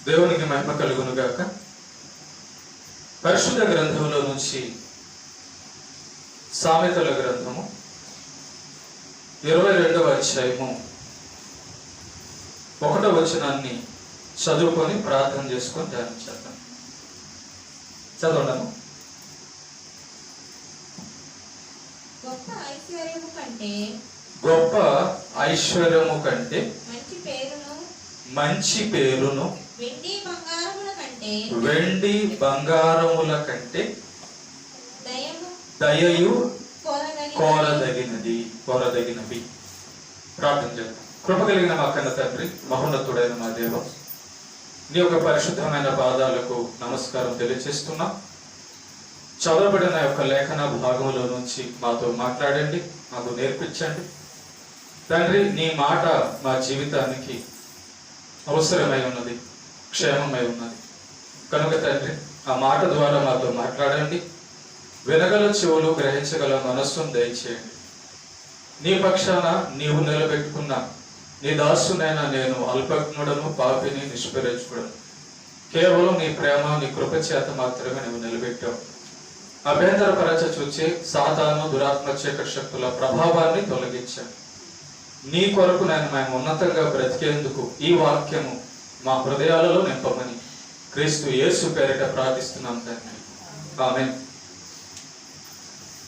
దేవునికి మహిమ కలుగును గాక. పరిశుద్ధ గ్రంథంలో నుంచి సామెతల గ్రంథము 22వ అధ్యాయము 1వ వచనాన్ని చదువుకొని ప్రార్థన చేసుకొని ధ్యానించేద్దాం. చదవడము. గొప్ప ఐశ్వర్యము కంటే మంచి పేరును వెండి బంగారముల కంటే దయయు కోరదగినవి. ప్రార్థన చేద్దాం. కృప కలిగిన మా కన్న తండ్రి, మహోన్నతుడైన మా దేవ, నీ యొక్క పరిశుద్ధమైన పాదాలకు నమస్కారం తెలియజేస్తున్నాం. చదవబడిన యొక్క లేఖన భాగంలో నుంచి మాతో మాట్లాడండి, మాకు నేర్పించండి తండ్రి. నీ మాట మా జీవితానికి అవసరమై ఉన్నది, క్షేమమై ఉన్నది కనుక తండ్రి, ఆ మాట ద్వారా మాతో మాట్లాడండి. వినగల చెవులు, గ్రహించగల మనస్సును దయచేయండి. నీ పక్షాన నీవు నిలబెట్టుకున్న నీ దాసునైనా నేను అల్పజ్ఞుడను, పాపిని, నిష్ప్రయోజకుడను. కేవలం నీ ప్రేమ, నీ కృప చేత మాత్రమే నువ్వు నిలబెట్టావు. అభ్యంతరపరచ చూచే సాతాను, దురాత్మ, చీకటి శక్తుల ప్రభావాన్ని తొలగించావు. నీ కొరకు మేము ఉన్నతంగా బ్రతికేందుకు ఈ వాక్యము మా హృదయాలలో నింపమని క్రీస్తు యేసు పేరిట ప్రార్థిస్తున్నాం తండ్రి. ఆమేన్.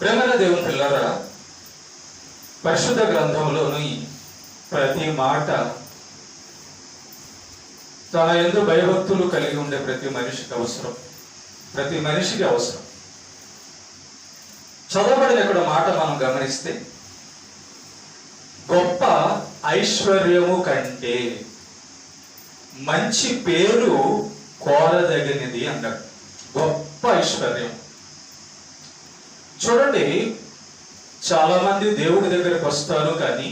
ప్రేమల దేవుని పిల్లరా, పరిశుద్ధ గ్రంథంలోని ప్రతి మాట తన యందు భయభక్తులు కలిగి ఉండే ప్రతి మనిషికి అవసరం. చదవబడిన ఇక్కడ మాట మనం గమనిస్తే, గొప్ప ఐశ్వర్యము కంటే మంచి పేరు కోరదగినది అన్నాడు. గొప్ప ఐశ్వర్యం. చూడండి, చాలా మంది దేవుడి దగ్గరకు వస్తారు, కానీ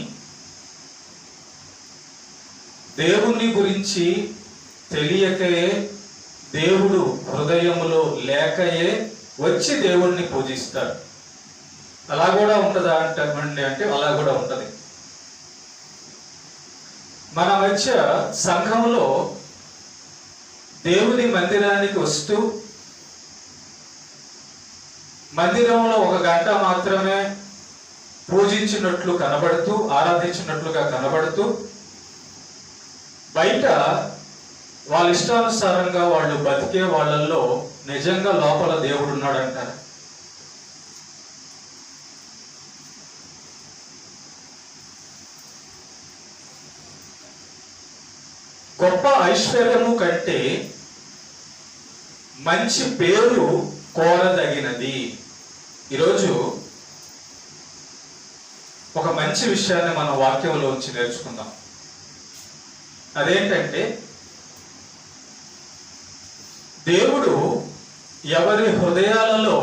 దేవుని గురించి తెలియకయే, దేవుడు హృదయంలో లేకయే వచ్చి దేవుణ్ణి పూజిస్తారు. అలా కూడా ఉంటుందా అంటే అలా కూడా ఉంటది. మన మధ్య సంఘంలో దేవుని మందిరానికి వస్తూ మందిరంలో 1 గంట మాత్రమే పూజించినట్లు కనబడుతూ, ఆరాధించినట్లుగా కనబడుతూ, బయట వాళ్ళ ఇష్టానుసారంగా వాళ్ళు బతికే వాళ్ళల్లో నిజంగా లోపల దేవుడు ఉన్నాడంటారు. గొప్ప ఐశ్వర్యము కంటే మంచి పేరు కోరదగినది. ఈరోజు ఒక మంచి విషయాన్ని మన వాక్యంలోంచి నేర్చుకుందాం. అదేంటంటే, దేవుడు ఎవరి హృదయాలలో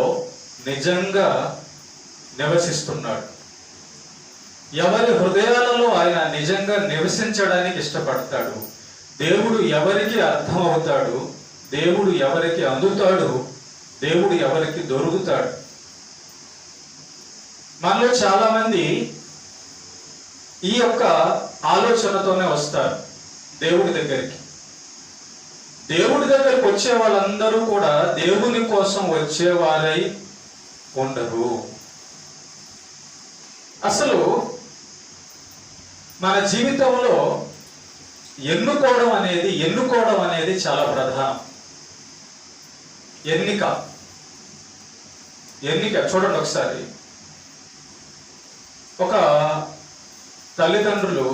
నిజంగా నివసిస్తున్నాడు, ఎవరి హృదయాలలో ఆయన నిజంగా నివసించడానికి ఇష్టపడతాడు, దేవుడు ఎవరికి అర్థమవుతాడు, దేవుడు ఎవరికి అందుతాడు, దేవుడు ఎవరికి దొరుకుతాడు. మనలో చాలా మంది ఈ యొక్క ఆలోచనతోనే వస్తారు దేవుడి దగ్గరికి. దేవుడి దగ్గరికి వచ్చే వాళ్ళందరూ కూడా దేవుని కోసం వచ్చేవారై ఉండరు. అసలు మన జీవితంలో ఎన్నుకోవడం అనేది చాలా ప్రధానం. ఎన్నిక చూడండి ఒకసారి. ఒక తల్లిదండ్రులు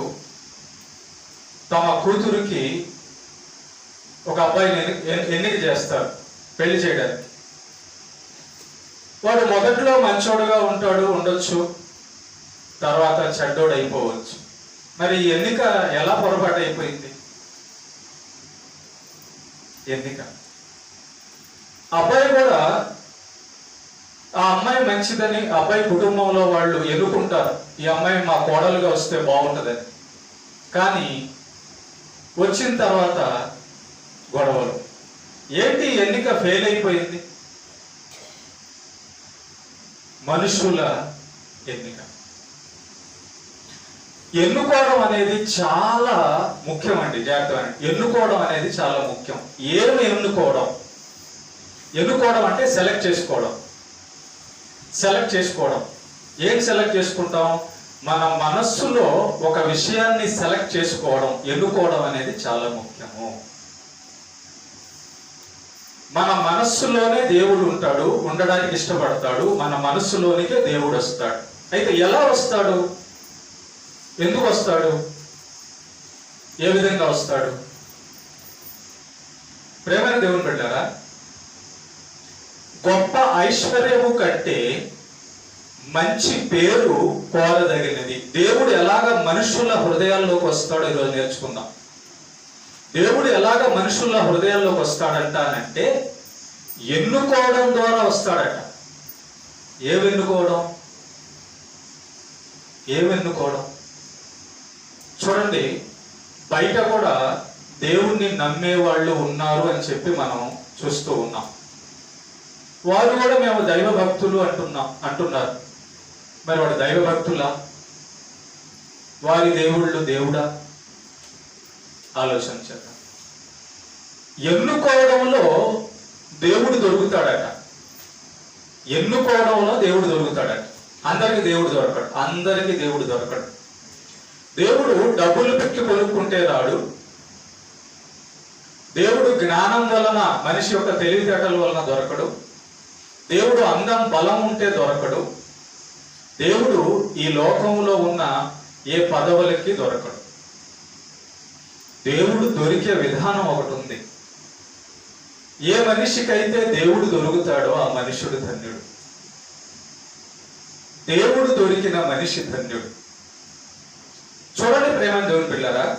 తమ కూతురికి ఒక అబ్బాయిని ఎన్నిక చేస్తారు పెళ్లి చేయడానికి. వాడు మొదట్లో మంచోడుగా ఉండొచ్చు, తర్వాత చెడ్డోడు అయిపోవచ్చు. మరి ఎన్నిక ఎలా పొరపాటు అయిపోయింది? అబ్బాయి కూడా ఆ అమ్మాయి మంచిదని అబ్బాయి కుటుంబంలో వాళ్ళు ఎన్నుకుంటారు, ఈ అమ్మాయి మా కోడలుగా వస్తే బాగుంటుందని. కానీ వచ్చిన తర్వాత గొడవలు. ఏంటి? ఎన్నిక ఫెయిల్ అయిపోయింది. మనుషుల ఎన్నిక. ఎన్నుకోవడం అనేది చాలా ముఖ్యం అండి. జాగ్రత్త, ఎన్నుకోవడం అనేది చాలా ముఖ్యం. ఏమి ఎన్నుకోవడం? ఎన్నుకోవడం అంటే సెలెక్ట్ చేసుకోవడం. సెలెక్ట్ చేసుకోవడం ఏం సెలెక్ట్ చేసుకుంటాం? మన మనస్సులో ఒక విషయాన్ని సెలెక్ట్ చేసుకోవడం, ఎన్నుకోవడం అనేది చాలా ముఖ్యము. మన మనస్సులోనే దేవుడు ఉంటాడు, ఉండడానికి ఇష్టపడతాడు. మన మనస్సులోనికే దేవుడు వస్తాడు. అయితే ఎలా వస్తాడు? ఎందుకు వస్తాడు? ఏ విధంగా వస్తాడు? ప్రేమైన దేవుని బిడ్డలారా, గొప్ప ఐశ్వర్యము కంటే మంచి పేరు కోరదగినది. దేవుడు ఎలాగ మనుషుల హృదయాల్లోకి వస్తాడో ఈరోజు నేర్చుకుందాం. దేవుడు ఎలాగ మనుషుల హృదయాల్లోకి వస్తాడంటానంటే ఎన్నుకోవడం ద్వారా వస్తాడట. ఏవెన్నుకోవడం? ఏవెన్నుకోవడం? చూడండి, బయట కూడా దేవుణ్ణి నమ్మే వాళ్ళు ఉన్నారు అని చెప్పి మనం చూస్తూ ఉన్నాం. వారు కూడా మేము దైవ భక్తులు అంటున్నారు. మరి వాడు దైవ భక్తులా? వారి దేవుళ్ళు దేవుడా? ఆలోచన చేద్దాం. ఎన్నుకోవడంలో దేవుడు దొరుకుతాడట. ఎన్నుకోవడంలో దేవుడు దొరుకుతాడట. అందరికి దేవుడు దొరకడు. అందరికి దేవుడు దొరకడు. దేవుడు డబ్బులు పెట్టి కొనుక్కుంటే రాడు. దేవుడు జ్ఞానం వలన, మనిషి యొక్క తెలివితేటల వలన దొరకడు. దేవుడు అందం, బలం ఉంటే దొరకడు. దేవుడు ఈ లోకంలో ఉన్న ఏ పదవులకి దొరకడు. దేవుడు దొరికే విధానం ఒకటి ఉంది. ఏ మనిషికైతే దేవుడు దొరుకుతాడో ఆ మనుషుడు ధన్యుడు. దేవుడు దొరికిన మనిషి ధన్యుడు. చూడండి ప్రేమ దేవుని పిల్లరా,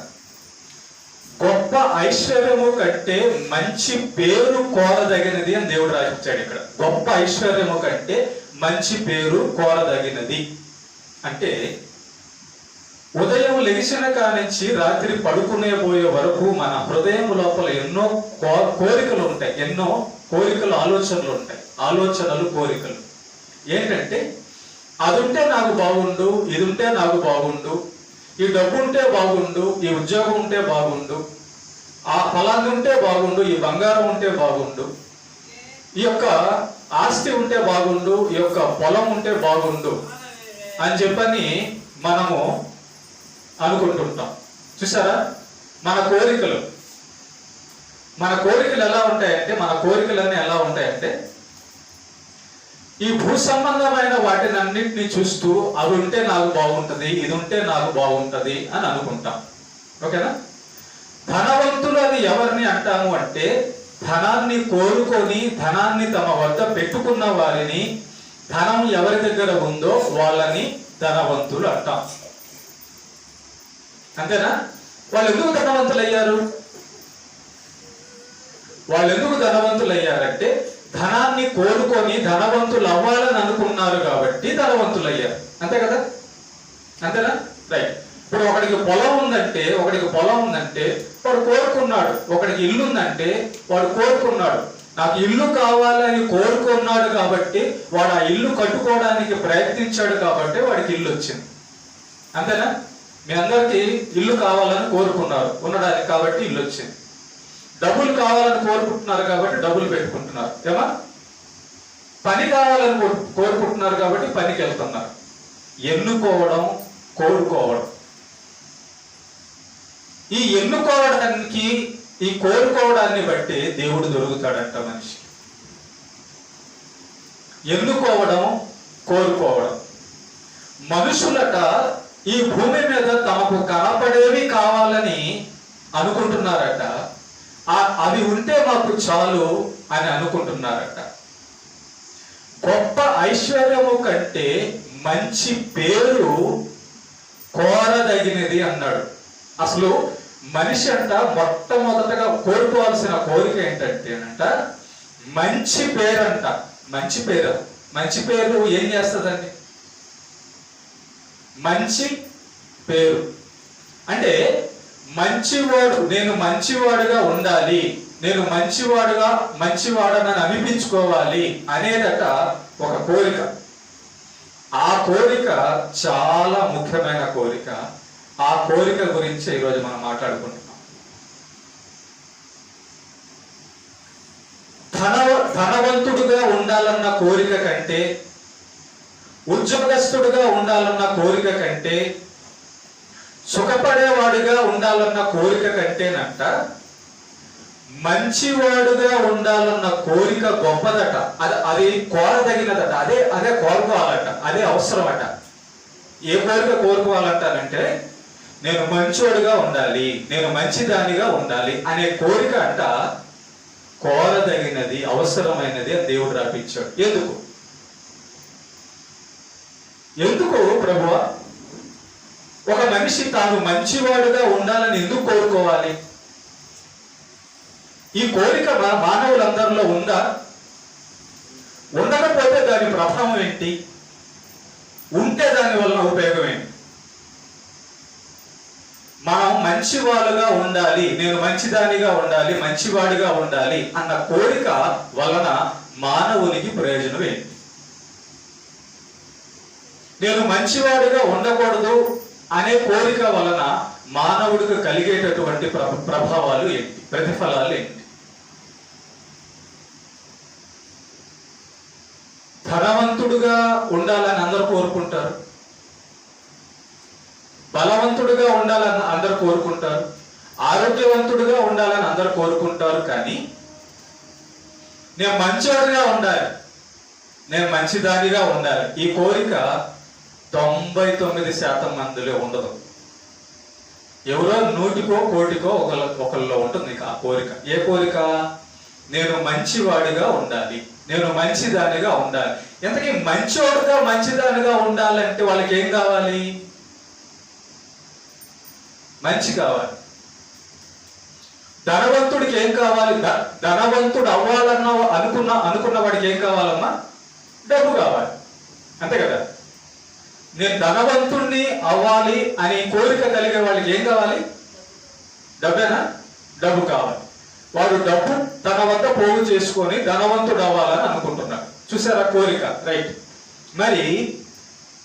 గొప్ప ఐశ్వర్యము కంటే మంచి పేరు కోరదగినది అని దేవుడు రాసిచ్చాడు ఇక్కడ. గొప్ప ఐశ్వర్యము కంటే మంచి పేరు కోరదగినది అంటే ఉదయం లెగిసిన కానించి రాత్రి పడుకునే పోయే వరకు మన హృదయం లోపల ఎన్నో కోరికలు ఉంటాయి. ఎన్నో కోరికలు, ఆలోచనలు ఉంటాయి. ఆలోచనలు, కోరికలు ఏంటంటే అది ఉంటే నాకు బాగుండు, ఇది ఉంటే నాకు బాగుండు, ఈ డబ్బు ఉంటే బాగుండు, ఈ ఉద్యోగం ఉంటే బాగుండు, ఆ ఫలాన్ని ఉంటే బాగుండు, ఈ బంగారం ఉంటే బాగుండు, ఈ యొక్క ఆస్తి ఉంటే బాగుండు, ఈ యొక్క పొలం ఉంటే బాగుండు అని చెప్పని మనము అనుకుంటుంటాం. చూసారా, మన కోరికలు ఎలా ఉంటాయంటే, మన కోరికలన్నీ ఎలా ఉంటాయంటే ఈ భూ సంబంధమైన వాటిని అన్నింటినీ చూస్తూ అవి ఉంటే నాకు బాగుంటది, ఇది ఉంటే నాకు బాగుంటది అని అనుకుంటాం. ఓకేనా? ధనవంతులు అని ఎవరిని అంటాము అంటే ధనాన్ని కోరుకొని ధనాన్ని తమ వద్ద పెట్టుకున్న వారిని, ధనం ఎవరి దగ్గర ఉందో వాళ్ళని ధనవంతులు అంటాం. అంతేనా? వాళ్ళు ఎందుకు ధనవంతులు అయ్యారు? వాళ్ళు ఎందుకు ధనవంతులు అయ్యారంటే ధనాన్ని కోరుకొని ధనవంతులు అవ్వాలని అనుకున్నారు కాబట్టి ధనవంతులు అయ్యారు. అంతే కదా? అంతేనా? రైట్. ఇప్పుడు ఒకడికి పొలం ఉందంటే వాడు కోరుకున్నాడు. ఒకడికి ఇల్లు ఉందంటే వాడు కోరుకున్నాడు. నాకు ఇల్లు కావాలని కోరుకున్నాడు కాబట్టి వాడు ఆ ఇల్లు కట్టుకోవడానికి ప్రయత్నించాడు కాబట్టి వాడికి ఇల్లు వచ్చింది. అంతేనా? మీ అందరికి ఇల్లు కావాలని కోరుకున్నారు ఉండడానికి కాబట్టి ఇల్లు వచ్చింది. డబ్బులు కావాలని కోరుకుంటున్నారు కాబట్టి డబ్బులు పెట్టుకుంటున్నారు. ఏమా? పని కావాలని కోరుకుంటున్నారు కాబట్టి పనికి వెళ్తున్నారు. ఎన్నుకోవడం, కోరుకోవడం. ఈ ఎన్నుకోవడానికి, ఈ కోరుకోవడాన్ని బట్టి దేవుడు దొరుకుతాడంట మనిషి. ఎన్నుకోవడం, కోరుకోవడం. మనుషులట ఈ భూమి మీద తమకు కనపడేవి కావాలని అనుకుంటున్నారట. అవి ఉంటే మాకు చాలు అని అనుకుంటున్నారట. గొప్ప ఐశ్వర్యము కంటే మంచి పేరు కోరదగినది అన్నాడు. అసలు మనిషి అంట మొట్టమొదటగా కోరుకోవాల్సిన కోరిక ఏంటంటే మంచి పేరంట. మంచి పేరు. మంచి పేరు ఏం చేస్తుందండి? మంచి పేరు అంటే మంచివాడు, నేను మంచివాడుగా ఉండాలి, నేను మంచివాడనని అనిపించుకోవాలి అనేదట ఒక కోరిక. ఆ కోరిక చాలా ముఖ్యమైన కోరిక. ఆ కోరిక గురించి ఈరోజు మనం మాట్లాడుకుంటున్నాం. ధనవంతుడుగా ఉండాలన్న కోరిక కంటే, ఉద్యోగస్తుడుగా ఉండాలన్న కోరిక కంటే, సుఖపడేవాడిగా ఉండాలన్న కోరిక కంటేనంట మంచివాడుగా ఉండాలన్న కోరిక గొప్పదట. అది కోరదగినదట. అదే కోరుకోవాలట. అదే అవసరమట. ఏ కోరిక కోరుకోవాలంటానంటే, నేను మంచివాడుగా ఉండాలి, నేను మంచిదానిగా ఉండాలి అనే కోరిక అంట కోరదగినది, అవసరమైనది అని దేవుడు రాపించాడు. ఎందుకు ప్రభువా? ఒక మనిషి తాను మంచివాడుగా ఉండాలని ఎందుకు కోరుకోవాలి? ఈ కోరిక మానవులందరిలో ఉందా? ఉండకపోతే దాని ప్రభావం ఏంటి? ఉంటే దాని వలన ఉపయోగం ఏంటి? మనం మంచివాళ్ళుగా ఉండాలి, నేను మంచిదానిగా ఉండాలి, మంచివాడిగా ఉండాలి అన్న కోరిక వలన మానవునికి ప్రయోజనం ఏంటి? నేను మంచివాడిగా ఉండకూడదు అనే కోరిక వలన మానవుడికి కలిగేటటువంటి ప్రభావాలు ఏంటి? ప్రతిఫలాలు ఏంటి? ధనవంతుడుగా ఉండాలని అందరూ కోరుకుంటారు, బలవంతుడుగా ఉండాలని అందరూ కోరుకుంటారు, ఆరోగ్యవంతుడుగా ఉండాలని అందరూ కోరుకుంటారు. కానీ నేను మంచివాడిగా ఉండాలి, నేను మంచిదానిగా ఉండాలి, ఈ కోరిక 99% మందిలో ఉండదు. ఎవరో 100కో 1,00,000కో ఒకళ్ళలో ఉంటుంది ఆ కోరిక. ఏ కోరిక? నేను మంచివాడిగా ఉండాలి, నేను మంచిదానిగా ఉండాలి. ఇంతకీ మంచివాడుగా మంచిదానిగా ఉండాలంటే వాళ్ళకి ఏం కావాలి? మంచి కావాలి. ధనవంతుడికి ఏం కావాలి? ధనవంతుడు అవ్వాలన్న అనుకున్న వాడికి ఏం కావాలమ్మా? డబ్బు కావాలి. అంతే కదా? నేను ధనవంతుణ్ణి అవ్వాలి అనే కోరిక కలిగే వాళ్ళకి ఏం కావాలి? డబ్బేనా? డబ్బు కావాలి. వాడు డబ్బు తన వద్ద పోగు చేసుకొని ధనవంతుడు అవ్వాలని అనుకుంటున్నాడు. చూసారా కోరిక? రైట్. మరి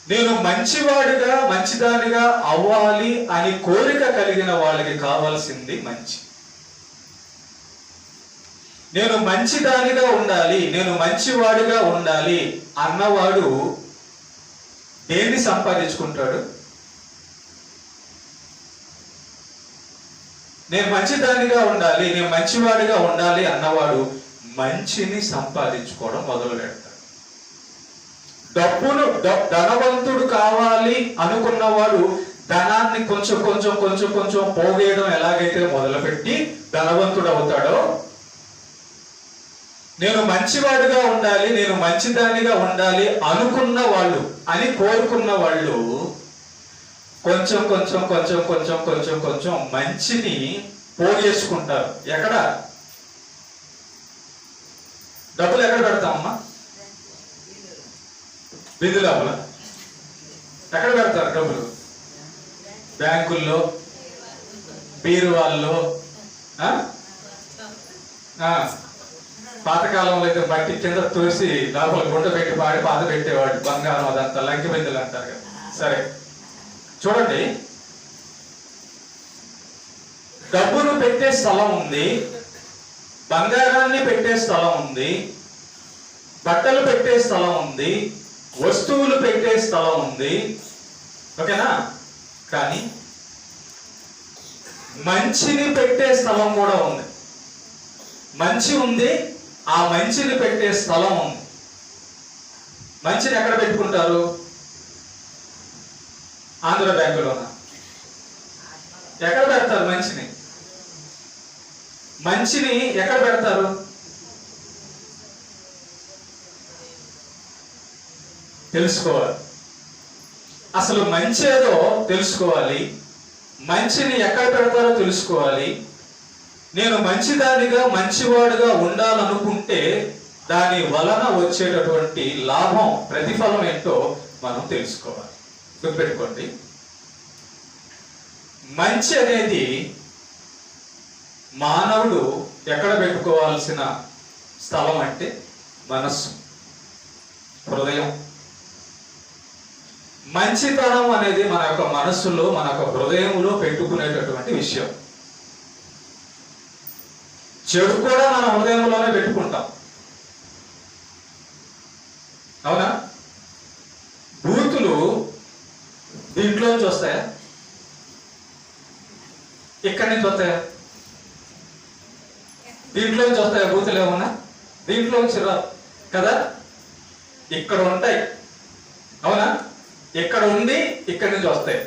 నేను మంచివాడిగా మంచిదానిగా అవ్వాలి అని కోరిక కలిగిన వాళ్ళకి కావాల్సింది మంచి. నేను మంచిదానిగా ఉండాలి, నేను మంచివాడిగా ఉండాలి అన్నవాడు దేన్ని సంపాదించుకుంటాడు? నేను మంచిదానిగా ఉండాలి, నేను మంచివాడిగా ఉండాలి అన్నవాడు మంచిని సంపాదించుకోవడం మొదలు పెడతాడు. ధనవంతుడు కావాలి అనుకున్నవాడు ధనాన్ని కొంచెం కొంచెం కొంచెం కొంచెం పోగేయడం ఎలాగైతే మొదలుపెట్టి ధనవంతుడు అవుతాడో, నేను మంచివాడిగా ఉండాలి, నేను మంచిదానిగా ఉండాలి అనుకున్న వాళ్ళు అని కోరుకున్న వాళ్ళు కొంచెం కొంచెం కొంచెం కొంచెం కొంచెం కొంచెం మంచిని పోగేసుకుంటారు. ఎక్కడ? డబ్బులు ఎక్కడ పెడతామమ్మా? బిందు లోపల. ఎక్కడ పెడతారు డబ్బులు? బ్యాంకుల్లో, బీరువాల్లో. పాతకాలంలో అయితే మట్టి కింద తోసి లోపల గుంట పెట్టి పాత పెట్టేవాడు. బంగారం అదంతా లంకి బిందులు అంటారు కదా. సరే చూడండి, డబ్బును పెట్టే స్థలం ఉంది, బంగారాన్ని పెట్టే స్థలం ఉంది, బట్టలు పెట్టే స్థలం ఉంది, వస్తువులు పెట్టే స్థలం ఉంది. ఓకేనా? కానీ మంచిని పెట్టే స్థలం కూడా ఉంది. మంచి ఉంది, ఆ మంచిని పెట్టే స్థలం ఉంది. మంచిని ఎక్కడ పెట్టుకుంటారు? ఆంధ్ర బ్యాంకులోనా? ఎక్కడ పెడతారు మంచిని? మంచిని ఎక్కడ పెడతారు? తెలుసుకోవాలి. అసలు మంచి ఏదో తెలుసుకోవాలి, మంచిని ఎక్కడ పెడతారో తెలుసుకోవాలి. నేను మంచిదానిగా మంచివాడుగా ఉండాలనుకుంటే దాని వలన వచ్చేటటువంటి లాభం, ప్రతిఫలం ఏంటో మనం తెలుసుకోవాలి. గుర్తుపెట్టుకోండి, మంచి అనేది మానవుడు ఎక్కడ పెట్టుకోవాల్సిన స్థలం అంటే మనస్సు, హృదయం. మంచితనం అనేది మన యొక్క మనస్సులో, మన యొక్క హృదయంలో పెట్టుకునేటటువంటి విషయం. చెడు కూడా మన హృదయంలోనే పెట్టుకుంటాం, అవునా? బూతులు దీంట్లో నుంచి వస్తాయా? ఇక్కడి నుంచి వస్తాయా? దీంట్లో నుంచి వస్తాయా బూతులు? ఏమన్నా దీంట్లో నుంచి రా కదా, ఇక్కడ ఉంటాయి, అవునా? ఇక్కడ ఉండి ఇక్కడి నుంచి వస్తాయి.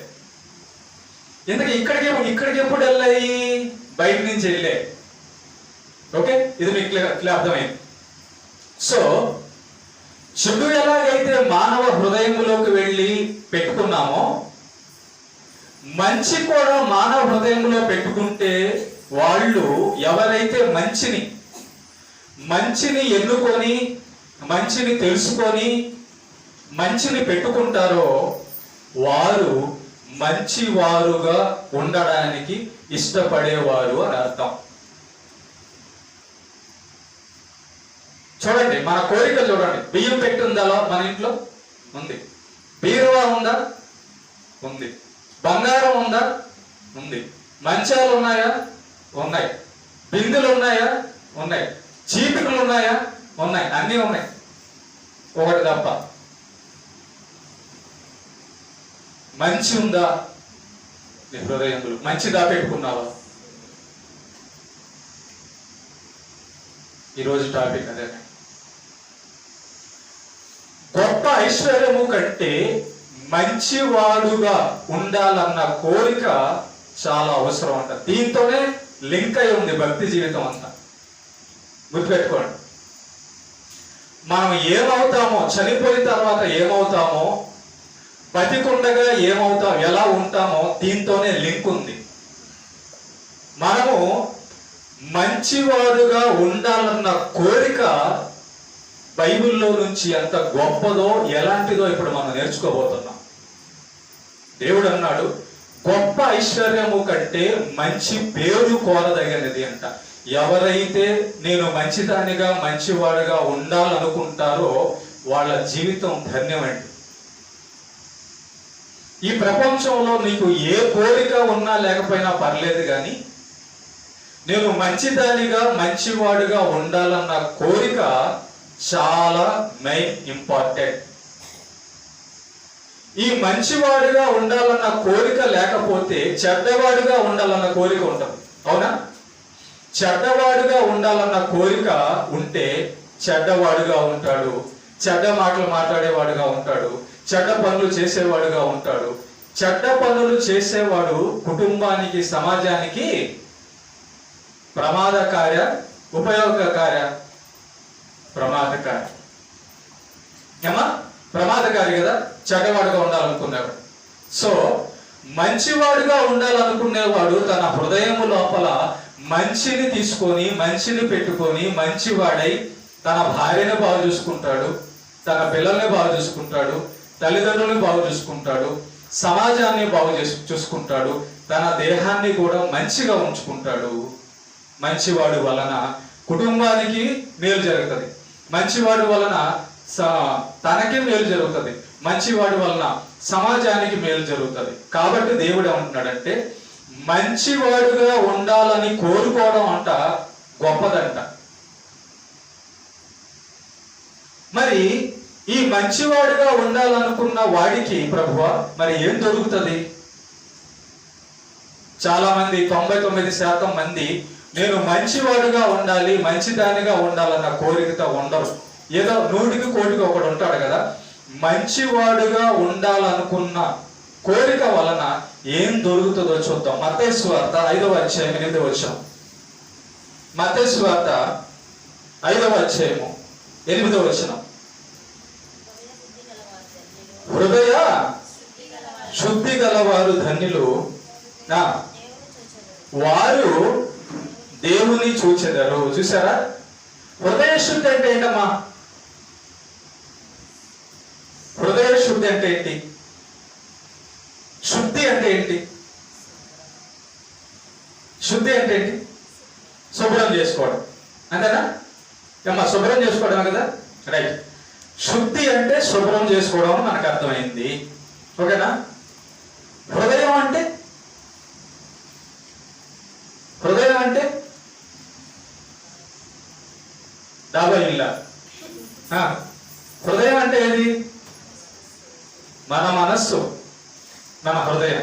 ఎందుకు ఇక్కడికి ఎప్పుడు వెళ్ళాయి? బయట నుంచి వెళ్ళే. ఓకే, ఇది మీకు క్లియర్ అర్థమైంది. సో చెడు ఎలాగైతే మానవ హృదయంలోకి వెళ్ళి పెట్టుకున్నామో, మంచి కూడా మానవ హృదయంలో పెట్టుకుంటే వాళ్ళు ఎవరైతే మంచిని ఎన్నుకొని, మంచిని తెలుసుకొని, మంచిని పెట్టుకుంటారో వారు మంచివారుగా ఉండడానికి ఇష్టపడేవారు అని అర్థం. చూడండి, మన కోరిక చూడండి. బియ్యం పెట్టి ఉందా మన ఇంట్లో? ఉంది. బీరువా ఉందా? ఉంది. బంగారం ఉందా? ఉంది. మంచాలు ఉన్నాయా? ఉన్నాయి. బిందులు ఉన్నాయా? ఉన్నాయి. చీపికలు ఉన్నాయా? ఉన్నాయి. అన్నీ ఉన్నాయి, ఒకటి తప్ప. మంచి ఉందా నీ హృదయంలో? మంచి దాపెట్టుకున్నావా? ఈరోజు టాపిక్ అదే. గొప్ప ఐశ్వర్యము కంటే మంచివాడుగా ఉండాలన్న కోరిక చాలా అవసరం అంట. దీంతోనే లింక్ అయి ఉంది భక్తి జీవితం అంతా. గుర్తుపెట్టుకోండి, మనం ఏమవుతామో, చనిపోయిన తర్వాత ఏమవుతామో, బతికుండగా ఏమవుతాం, ఎలా ఉంటామో, దీంతోనే లింక్ ఉంది. మనము మంచివాడుగా ఉండాలన్న కోరిక బైబిల్లో నుంచి ఎంత గొప్పదో, ఎలాంటిదో ఇప్పుడు మనం నేర్చుకోబోతున్నాం. దేవుడు అన్నాడు, గొప్ప ఐశ్వర్యము కంటే మంచి పేరు కోరదగినది అంట. ఎవరైతే నేను మంచిదానిగా, మంచివాడుగా ఉండాలనుకుంటారో వాళ్ళ జీవితం ధన్యమండి. ఈ ప్రపంచంలో నీకు ఏ కోరిక ఉన్నా లేకపోయినా పర్లేదు, కానీ నేను మంచిదానిగా, మంచివాడుగా ఉండాలన్న కోరిక చాలా మెయిన్ ఇంపార్టెంట్. ఈ మంచివాడుగా ఉండాలన్న కోరిక లేకపోతే చెడ్డవాడుగా ఉండాలన్న కోరిక ఉంటుంది, అవునా? చెడ్డవాడుగా ఉండాలన్న కోరిక ఉంటే చెడ్డవాడుగా ఉంటాడు, చెడ్డ మాటలు మాట్లాడేవాడుగా ఉంటాడు, చెడ్డ పనులు చేసేవాడుగా ఉంటాడు. చెడ్డ పనులు చేసేవాడు కుటుంబానికి, సమాజానికి ప్రమాదకార్య, ఉపయోగకార్య, ప్రమాదకారి. ఏమా ప్రమాదకారి కదా చెడ్డవాడుగా ఉండాలనుకునేవాడు. సో మంచివాడుగా ఉండాలనుకునేవాడు తన హృదయం లోపల మంచిని తీసుకొని, మంచిని పెట్టుకొని, మంచివాడై తన భార్యను బాగు చూసుకుంటాడు, తన పిల్లల్ని బాగు చూసుకుంటాడు, తల్లిదండ్రులను బాగు చూసుకుంటాడు, సమాజాన్ని బాగు చూసుకుంటాడు, తన దేహాన్ని కూడా మంచిగా ఉంచుకుంటాడు. మంచివాడు వలన కుటుంబానికి మేలు జరుగుతుంది, మంచివాడు వలన తనకి మేలు జరుగుతుంది, మంచివాడి వలన సమాజానికి మేలు జరుగుతుంది. కాబట్టి దేవుడు ఏమంటున్నాడంటే, మంచివాడుగా ఉండాలని కోరుకోవడం అంట గొప్పదంట. మరి ఈ మంచివాడుగా ఉండాలనుకున్న వాడికి ప్రభువా మరి ఏం దొరుకుతుంది? చాలా మంది, 99% మంది నేను మంచివాడుగా ఉండాలి, మంచిదానిగా ఉండాలన్న కోరికతో ఉండరు. ఏదో 100కి 1 ఒకడు ఉంటాడు కదా, మంచివాడుగా ఉండాలనుకున్న కోరిక వలన ఏం దొరుకుతుందో చూద్దాం. మత్తయి సువార్త 5వ అధ్యాయం 8వ వచనం. మత్తయి సువార్త 5వ అధ్యాయము 8వ వచనం. హృదయ శుద్ధి గలవారు ధన్యులు, వారు దేవుని చూచెదరు. చూసారా? హృదయ శుద్ధి అంటే ఏంటమ్మా? హృదయ శుద్ధి అంటే ఏంటి? శుద్ధి అంటే ఏంటి? శుద్ధి అంటే ఏంటి? శుభ్రం చేసుకోవడం, అంతేనా? అమ్మా శుభ్రం చేసుకోవడమే కదా, రైట్. శుద్ధి అంటే శుభ్రం చేసుకోవడం అని మనకు అర్థమైంది. ఓకేనా? హృదయం అంటే డాబా ఇల్ల. హృదయం అంటే ఏది? మన మనస్సు, మన హృదయం.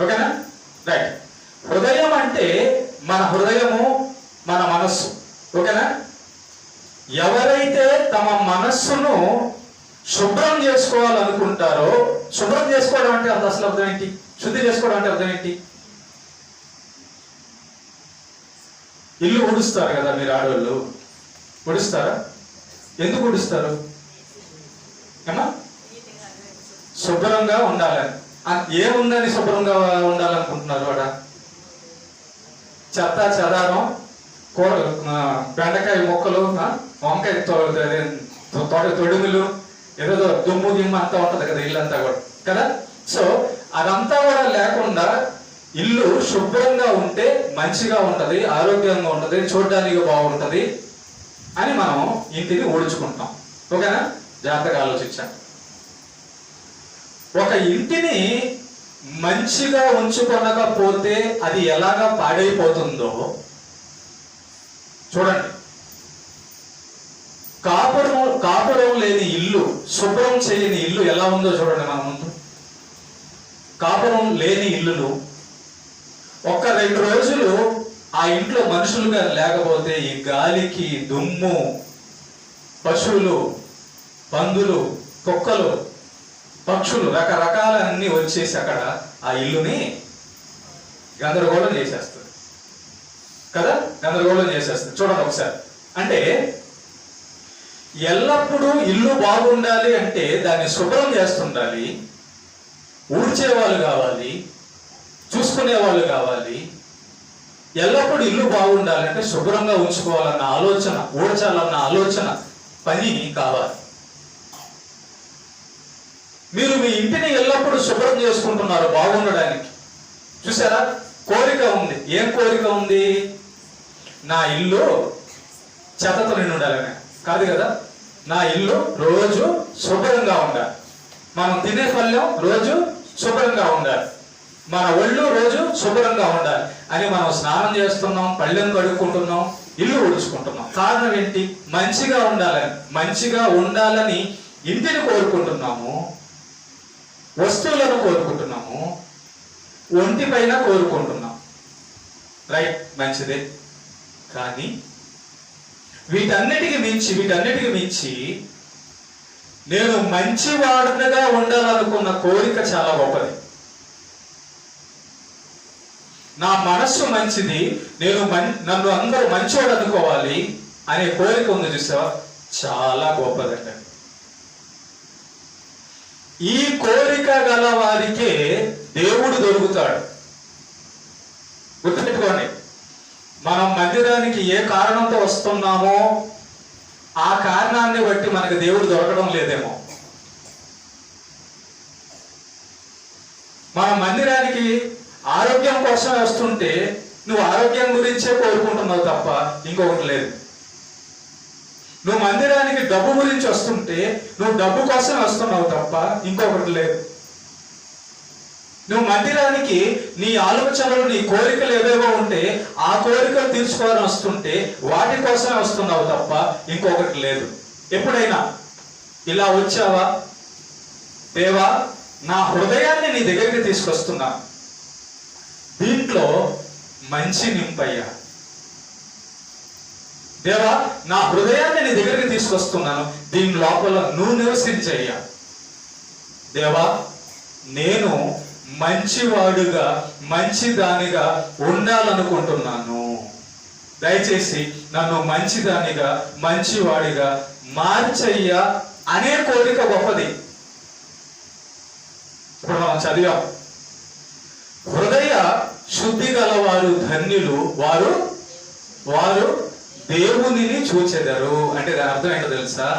ఓకేనా? రైట్. హృదయం అంటే మన హృదయము, మన మనస్సు. ఓకేనా? ఎవరైతే తమ మనస్సును శుభ్రం చేసుకోవాలనుకుంటారో, శుభ్రం చేసుకోవడం అంటే అది అసలు అర్థం ఏంటి? శుద్ధి చేసుకోవడం అంటే అర్థం ఏంటి? ఇల్లు ఉడుస్తారు కదా మీరు ఆడవాళ్ళు, ఉడుస్తారా? ఎందుకు ఉడుస్తారు? ఏమా? శుభ్రంగా ఉండాలని. ఏముందని శుభ్రంగా ఉండాలనుకుంటున్నారు? వాడ చెత్త చెదారం, కూర, బెండకాయ మొక్కలు, వంకాయ తొడుములు, ఏదో దుమ్ము గిమ్ము అంతా ఉంటది కదా ఇల్లంతా కూడా కదా. సో అదంతా కూడా లేకుండా ఇల్లు శుభ్రంగా ఉంటే మంచిగా ఉంటది, ఆరోగ్యంగా ఉంటది, చూడడానికి బాగుంటది అని మనం ఇంటిని ఊడ్చుకుంటాం. ఓకేనా? జాగ్రత్తగా ఆలోచించాం. ఒక ఇంటిని మంచిగా ఉంచుకొనకపోతే అది ఎలాగా పాడైపోతుందో చూడండి. కాపురం లేని ఇల్లు, శుభ్రం చేయని ఇల్లు ఎలా ఉందో చూడండి మన ముందు. కాపురం లేని ఇల్లులు ఒక్క 2 రోజులు ఆ ఇంట్లో మనుషులుగా లేకపోతే ఈ గాలికి, దుమ్ము, పశువులు, పందులు, కుక్కలు, పక్షులు, రకరకాలన్నీ వచ్చేసి అక్కడ ఆ ఇల్లుని గందరగోళం చేసేస్తుంది కదా. గందరగోళం చేసేస్తుంది. చూడండి ఒకసారి. అంటే ఎల్లప్పుడూ ఇల్లు బాగుండాలి అంటే దాన్ని శుభ్రం చేస్తుండాలి, ఊడ్చేవాళ్ళు కావాలి, చూసుకునే వాళ్ళు కావాలి. ఎల్లప్పుడూ ఇల్లు బాగుండాలంటే శుభ్రంగా ఉంచుకోవాలన్న ఆలోచన, ఊడ్చాలన్న ఆలోచన, పని కావాలి. మీరు మీ ఇంటిని ఎల్లప్పుడూ శుభ్రం చేసుకుంటున్నారు బాగుండడానికి. చూసారా? కోరిక ఉంది. ఏం కోరిక ఉంది? నా ఇల్లు చెత్తతో నిండి ఉండాలని కాదు కదా. నా ఇల్లు రోజు శుభ్రంగా ఉండాలి, మనం తినే పళ్ళెం రోజు శుభ్రంగా ఉండాలి, మన ఒళ్ళు రోజు శుభ్రంగా ఉండాలి అని మనం స్నానం చేస్తున్నాం, పళ్ళెం కడుక్కుంటున్నాం, ఇల్లు ఊడ్చుకుంటున్నాం. కారణం ఏంటి? మంచిగా ఉండాలని. మంచిగా ఉండాలని ఇంటిని కోరుకుంటున్నాము, వస్తువులను కోరుకుంటున్నాము, ఒంటి పైన కోరుకుంటున్నాం. రైట్, మంచిదే. కానీ వీటన్నిటికి మించి నేను మంచివాడుగా ఉండాలనుకున్న కోరిక చాలా గొప్పది. నా మనస్సు మంచిది, నన్ను అందరూ మంచివాడు అనుకోవాలి అనే కోరిక ఉంది చూసావా, చాలా గొప్పదండి. ఈ కోరిక గల వారికే దేవుడు దొరుకుతాడు. గుర్తుపెట్టుకోండి. మనం మందిరానికి ఏ కారణంతో వస్తున్నామో ఆ కారణాన్ని బట్టి మనకు దేవుడు దొరకడం లేదేమో. మనం మందిరానికి ఆరోగ్యం కోసమే వస్తుంటే నువ్వు ఆరోగ్యం గురించే కోరుకుంటున్నావు తప్ప ఇంకొకటి లేదు. నువ్వు మందిరానికి డబ్బు గురించి వస్తుంటే నువ్వు డబ్బు కోసం వస్తున్నావు తప్ప ఇంకొకటి లేదు. నువ్వు మందిరానికి నీ ఆలోచనలు, నీ కోరికలు ఏవేవో ఉంటే ఆ కోరికలు తీర్చుకోవాలని వస్తుంటే వాటి కోసమే వస్తున్నావు తప్ప ఇంకొకటి లేదు. ఎప్పుడైనా ఇలా వచ్చావా, దేవా నా హృదయాన్ని నీ దగ్గరికి తీసుకొస్తున్నా, దీంట్లో మంచి నింపయ్యా, దేవా నా హృదయాన్ని నీ దగ్గరికి తీసుకొస్తున్నాను, దీని లోపల నువ్వు నివసించయ్యా, దేవా నేను మంచివాడుగా మంచిదానిగా ఉండాలనుకుంటున్నాను, దయచేసి నన్ను మంచిదానిగా మంచివాడిగా మార్చయ్యా అనే కోరిక గొప్పది. ఇప్పుడు మనం చదివాం, హృదయ శుద్ధి గలవారు ధన్యులు, వారు వారు దేవునిని చూచెదరు. అంటే దాని అర్థం ఏంటో తెలుసా?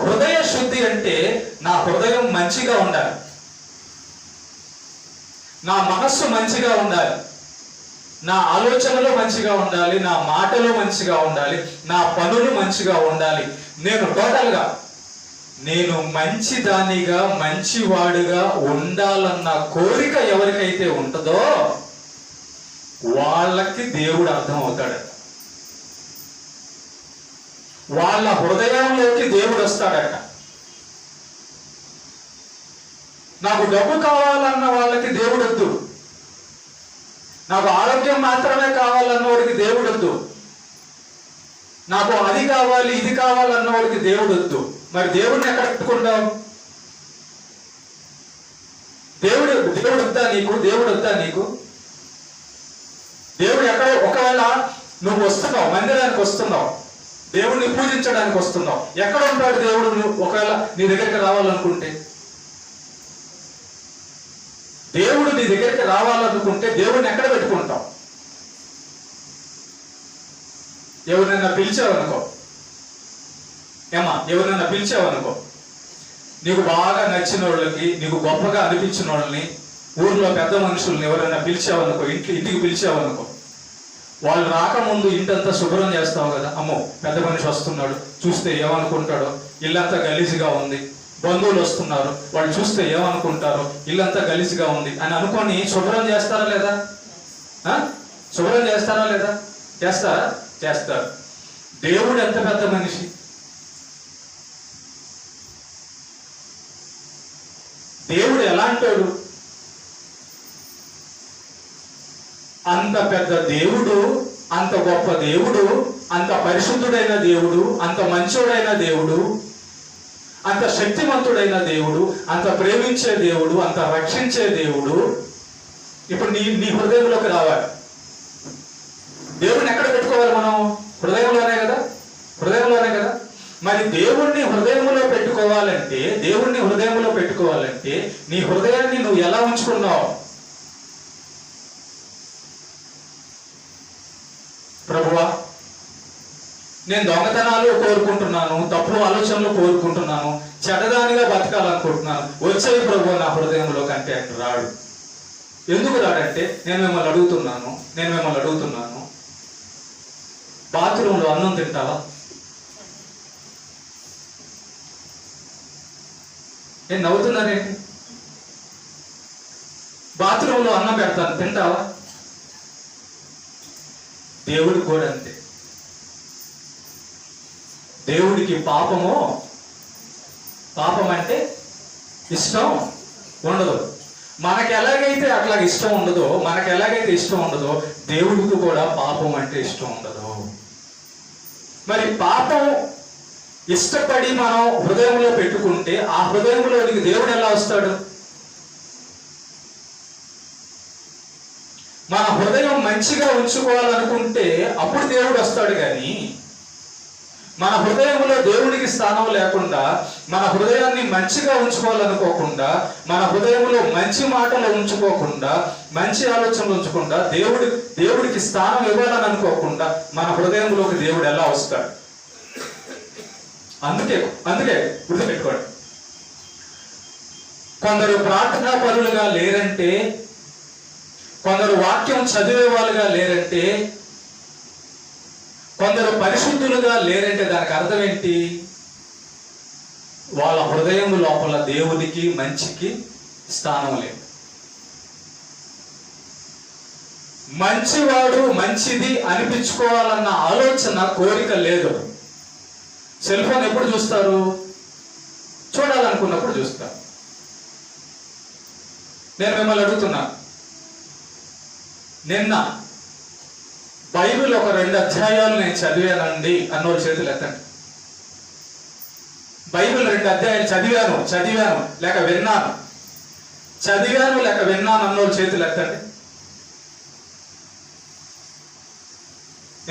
హృదయ శుద్ధి అంటే నా హృదయం మంచిగా ఉండాలి, నా మనస్సు మంచిగా ఉండాలి, నా ఆలోచనలు మంచిగా ఉండాలి, నా మాటలు మంచిగా ఉండాలి, నా పనులు మంచిగా ఉండాలి. నేను టోటల్గా నేను మంచిదానిగా మంచివాడుగా ఉండాలన్న కోరిక ఎవరికైతే ఉంటుందో వాళ్ళకి దేవుడు అర్థం అవుతాడట. వాళ్ళ హృదయంలోకి దేవుడు వస్తాడట. నాకు డబ్బు కావాలన్న వాళ్ళకి దేవుడు వద్దు, నాకు ఆరోగ్యం మాత్రమే కావాలన్న వాడికి దేవుడు వద్దు, నాకు అది కావాలి ఇది కావాలన్న వాడికి దేవుడు వద్దు. మరి దేవుడిని ఎక్కడ పెట్టుకుంటాం? దేవుడు వద్దా నీకు? దేవుడు వద్దా నీకు? దేవుడు ఎక్కడ? ఒకవేళ నువ్వు వస్తున్నావు, మందిరానికి వస్తున్నావు, దేవుడిని పూజించడానికి వస్తున్నావు, ఎక్కడ ఉంటాడు దేవుడు? నువ్వు ఒకవేళ నీ దగ్గరికి రావాలనుకుంటే, దేవుడు నీ దగ్గరికి రావాలనుకుంటే దేవుడిని ఎక్కడ పెట్టుకుంటావు? ఎవరినైనా పిలిచావనుకో, ఎవరినైనా పిలిచావనుకో, నీకు బాగా నచ్చిన వాళ్ళకి, నీకు గొప్పగా అనిపించిన వాళ్ళని, ఊర్లో పెద్ద మనుషుల్ని ఎవరైనా పిలిచావనుకో, ఇంటికి పిలిచావనుకో, వాళ్ళు రాకముందు ఇంటంతా శుభ్రం చేస్తావు కదా. అమ్మో పెద్ద మనిషి వస్తున్నాడు, చూస్తే ఏమనుకుంటాడో, ఇల్లంతా గలీజ్గా ఉంది, బంధువులు వస్తున్నారు, వాళ్ళు చూస్తే ఏమనుకుంటారో, ఇల్లంతా గలీజ్గా ఉంది అని అనుకొని శుభ్రం చేస్తారా లేదా? శుభ్రం చేస్తారా లేదా? చేస్తారా? చేస్తారు. దేవుడు ఎంత పెద్ద మనిషి! దేవుడు ఎలాంటాడు? అంత పెద్ద దేవుడు, అంత గొప్ప దేవుడు, అంత పరిశుద్ధుడైన దేవుడు, అంత మంచోడైన దేవుడు, అంత శక్తివంతుడైన దేవుడు, అంత ప్రేమించే దేవుడు, అంత రక్షించే దేవుడు ఇప్పుడు నీ హృదయంలోకి రావాలి. దేవుడిని ఎక్కడ పెట్టుకోవాలి మనం? హృదయంలోనే కదా, హృదయంలోనే కదా. మరి దేవుణ్ణి హృదయంలో పెట్టుకోవాలంటే, దేవుణ్ణి హృదయంలో పెట్టుకోవాలంటే నీ హృదయాన్ని నువ్వు ఎలా ఉంచుకున్నావు? ప్రభువా, నేను దొంగతనాలు కోరుకుంటున్నాను, తప్పుడు ఆలోచనలు కోరుకుంటున్నాను, చెడ్డదానిగా బతకాలనుకుంటున్నాను, వచ్చేది ప్రభు నా హృదయంలో కంటే ఆయన రాడు. ఎందుకు రాడంటే నేను మిమ్మల్ని అడుగుతున్నాను, బాత్రూంలో అన్నం తింటావా? నేను నవ్వుతున్నానేంటి? బాత్రూంలో అన్నం పెడతాను, తింటావా? దేవుడు కూడా అంతే. దేవుడికి పాపం అంటే ఇష్టం ఉండదు. మనకి ఎలాగైతే అట్లా ఇష్టం ఉండదో, దేవుడికి కూడా పాపం అంటే ఇష్టం ఉండదు. మరి పాపం ఇష్టపడి మనం హృదయంలో పెట్టుకుంటే ఆ హృదయంలోనికి దేవుడు ఎలా వస్తాడు? మన హృదయం మంచిగా ఉంచుకోవాలనుకుంటే అప్పుడు దేవుడు వస్తాడు. కానీ మన హృదయంలో దేవుడికి స్థానం లేకుండా, మన హృదయాన్ని మంచిగా ఉంచుకోవాలనుకోకుండా, మన హృదయంలో మంచి మాటలు ఉంచుకోకుండా, మంచి ఆలోచనలు ఉంచకుండా, దేవుడికి స్థానం ఇవ్వాలని అనుకోకుండా మన హృదయంలోకి దేవుడు ఎలా వస్తాడు? అందుకే గుర్తుపెట్టుకోండి. కొందరు ప్రార్థనా పరులుగా లేరంటే, కొందరు వాక్యం చదివే వాళ్ళుగా లేరంటే, కొందరు పరిశుద్ధులుగా లేరంటే దానికి అర్థం ఏంటి? వాళ్ళ హృదయం లోపల దేవునికి మంచికి స్థానం లేదు. మంచివాడు మంచిది అనిపించుకోవాలన్న ఆలోచన, కోరిక లేదు. సెల్ ఫోన్ ఎప్పుడు చూస్తారు? చూడాలనుకున్నప్పుడు చూస్తారు. నేను మిమ్మల్ని అడుగుతున్నా, నిన్న బైబిల్ ఒక 2 అధ్యాయాలు నేను చదివానండి అన్నోళ్ళు చేతులు ఎత్తండి. బైబిల్ 2 అధ్యాయాలు చదివాను లేక విన్నాను అన్నోళ్ళు చేతులు ఎత్తండి.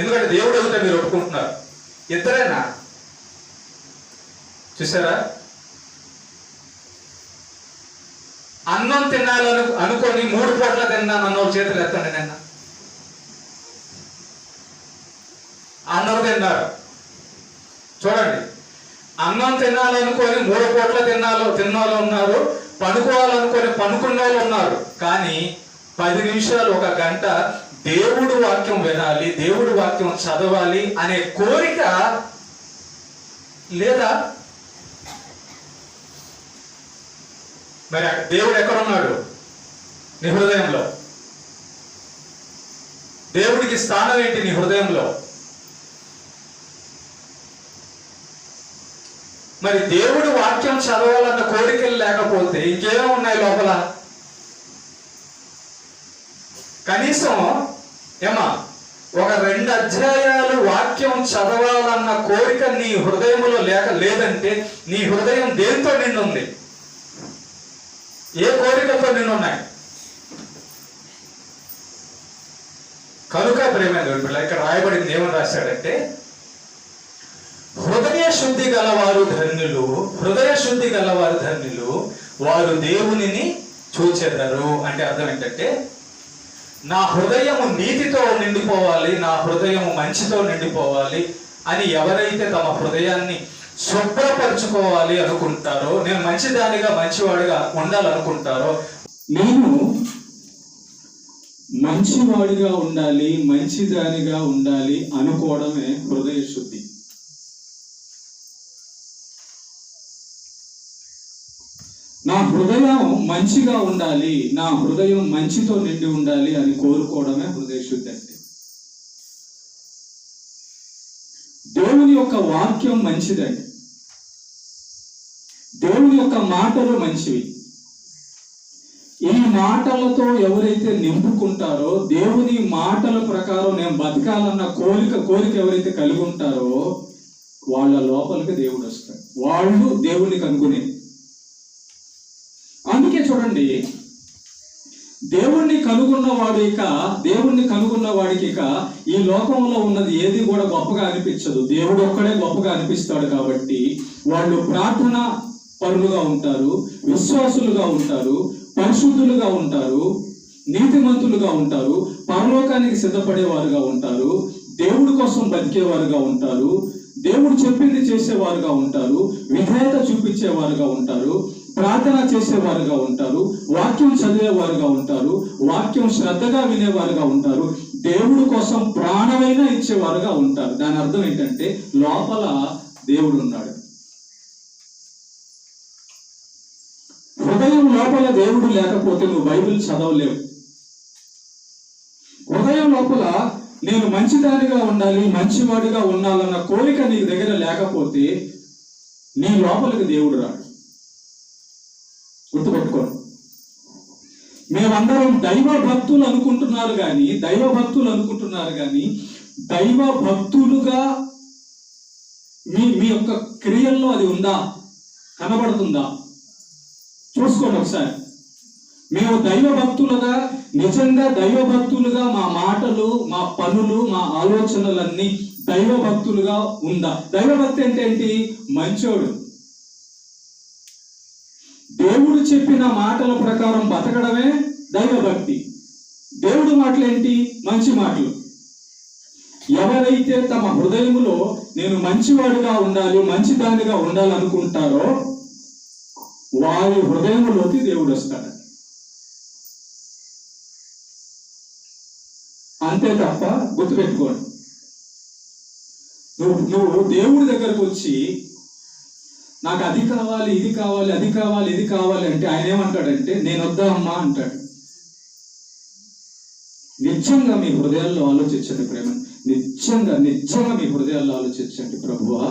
ఎందుకంటే దేవుడు ఎదుట మీరు ఒప్పుకుంటున్నారు. ఇద్దరేనా? చూసారా? అన్నం తినాలని అనుకొని 3 పూట్ల తిన్నాను అన్నోళ్ళు చేతులు ఎత్తండి. నిన్న అందరూ తిన్నారు. చూడండి, అన్నం తినాలనుకొని 3 పూట్ల తిన్నాళ్ళు ఉన్నారు, పనుకోవాలనుకొని పనుకున్న వాళ్ళు ఉన్నారు. కానీ 10 నిమిషాలు, 1 గంట దేవుడు వాక్యం వినాలి, దేవుడు వాక్యం చదవాలి అనే కోరిక లేదా? మరి దేవుడు ఎక్కడున్నాడు? నీ హృదయంలో. దేవుడికి స్థానం ఏంటి నీ హృదయంలో? మరి దేవుడు వాక్యం చదవాలన్న కోరికలు లేకపోతే ఇంకేమో ఉన్నాయి లోపల? కనీసం ఏమా ఒక 2 అధ్యాయాలు వాక్యం చదవాలన్న కోరిక నీ హృదయంలో లేదంటే నీ హృదయం దేంతో నిండుంది? ఏ కోరికతో నిన్నున్నాయి? కనుక ప్రేమైన ఇక్కడ రాయబడింది ఏమని రాశాడంటే, హృదయ శుద్ధి గలవారు ధన్యులు, హృదయ శుద్ధి గలవారు ధన్యులు, వారు దేవునిని చూచెదరు. అంటే అర్థం ఏంటంటే, నా హృదయము నీతితో నిండిపోవాలి, నా హృదయము మంచితో నిండిపోవాలి అని ఎవరైతే తమ హృదయాన్ని శుభ్రపరచుకోవాలి అనుకుంటారో, నేను మంచిదానిగా మంచివాడిగా ఉండాలనుకుంటారో, నేను మంచివాడిగా ఉండాలి, మంచిదానిగా ఉండాలి అనుకోవడమే హృదయ శుద్ధి. నా హృదయం మంచిగా ఉండాలి, నా హృదయం మంచితో నిండి ఉండాలి అని కోరుకోవడమే హృదయ శుద్ధి అంటే. దేవుని యొక్క వాక్యం మంచిదండి, దేవుని యొక్క మాటలు మంచివి. ఈ మాటలతో ఎవరైతే నింపుకుంటారో, దేవుని మాటల ప్రకారం నేను బతకాలన్న కోరిక ఎవరైతే కలిగి ఉంటారో వాళ్ళ లోపలికి దేవుడు వస్తాడు. వాళ్ళు దేవుని కనుగొనే. అందుకే చూడండి, దేవుణ్ణి కనుగొన్న వాడికి ఇక ఈ లోకంలో ఉన్నది ఏది కూడా గొప్పగా అనిపించదు. దేవుడు ఒక్కడే గొప్పగా అనిపిస్తాడు. కాబట్టి వాళ్ళు ప్రార్థన పరులుగా ఉంటారు, విశ్వాసులుగా ఉంటారు, పరిశుద్ధులుగా ఉంటారు, నీతిమంతులుగా ఉంటారు, పరలోకానికి సిద్ధపడేవారుగా ఉంటారు, దేవుడి కోసం బతికేవారుగా ఉంటారు, దేవుడు చెప్పింది చేసేవారుగా ఉంటారు, విధేయత చూపించేవారుగా ఉంటారు, ప్రార్థన చేసేవారుగా ఉంటారు, వాక్యం చదివేవారుగా ఉంటారు, వాక్యం శ్రద్ధగా వినేవారుగా ఉంటారు, దేవుడి కోసం ప్రాణమైనా ఇచ్చేవారుగా ఉంటారు. దాని అర్థం ఏంటంటే లోపల దేవుడు ఉన్నాడు. హృదయం లోపల దేవుడు లేకపోతే నువ్వు బైబిల్ చదవలేవు. హృదయం లోపల నేను మంచిదానిగా ఉండాలి, మంచివాడిగా ఉండాలన్న కోరిక నీ దగ్గర లేకపోతే నీ లోపలికి దేవుడు రాడు. గుర్తుపెట్టుకోండి. మేమందరం దైవ భక్తులు అనుకుంటున్నారు కానీ దైవ భక్తులుగా మీ యొక్క క్రియల్లో అది ఉందా? కనబడుతుందా? చూసుకోండి ఒకసారి. మేము దైవ భక్తులుగా, నిజంగా దైవ భక్తులుగా మా మాటలు, మా పనులు, మా ఆలోచనలన్నీ దైవ భక్తులుగా ఉందా? దైవభక్తి అంటే ఏంటి? మంచోడు, దేవుడు చెప్పిన మాటల ప్రకారం బతకడమే దైవభక్తి. దేవుడు మాటలు ఏంటి? మంచి మాటలు. ఎవరైతే తమ హృదయంలో నేను మంచివాడిగా ఉండాలి, మంచిదానిగా ఉండాలనుకుంటారో వారి హృదయంలోకి దేవుడు వస్తాడు. అంతే తప్ప గుర్తుపెట్టుకోండి, నువ్వు దేవుడి దగ్గరకు వచ్చి నాకు అది కావాలి, ఇది కావాలి, అది కావాలి, ఇది కావాలి అంటే ఆయన ఏమంటాడంటే నేను వద్దా అమ్మా అంటాడు. నిజంగా మీ హృదయాల్లో ఆలోచించండి ప్రేమ, నిజంగా మీ హృదయాల్లో ఆలోచించండి. ప్రభువా,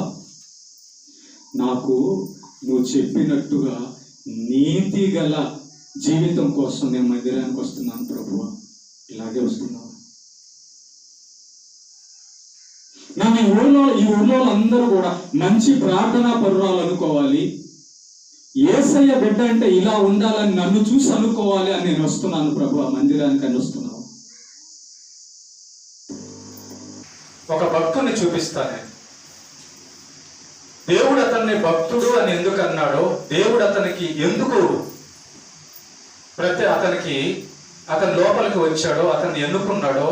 నాకు నువ్వు చెప్పినట్టుగా నీతి గల జీవితం కోసం నేను మందిరానికి వస్తున్నాను ప్రభువా, ఇలాగే వస్తున్నావు. ఈ ఊళ్ళో అందరూ కూడా మంచి ప్రార్థనా పరురాలు అనుకోవాలి, యేసయ్య బిడ్డ అంటే ఇలా ఉండాలని నన్ను చూసి అనుకోవాలి అని నేను వస్తున్నాను ప్రభువా, మందిరానికి అని వస్తున్నావు. ఒక భక్తుని చూపిస్తాను. దేవుడు అతన్ని భక్తుడు అని ఎందుకు అన్నాడో, దేవుడు అతనికి ఎందుకు అతని లోపలికి వచ్చాడో, అతన్ని ఎన్నుకున్నాడో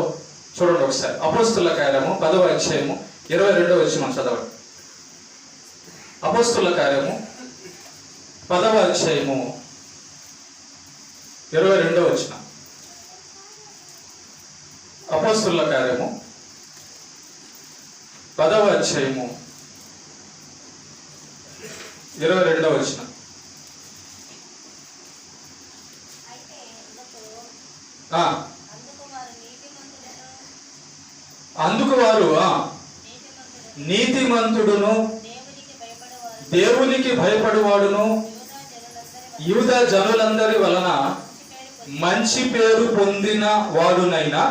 చూడండి ఒకసారి. అపోస్తుల కార్యము 10వ అధ్యాయము 22వ వచనం చదవండి. అపోస్తుల కార్యము 10వ అధ్యాయము 22వ వచనం. అపోస్తుల కార్యము 10వ అధ్యాయము 22వ వచనం. నీతిమంతుడును దేవునికి భయపడువాడును యూదా జనులందరి వలన మంచి పేరు పొందిన వాడునైనా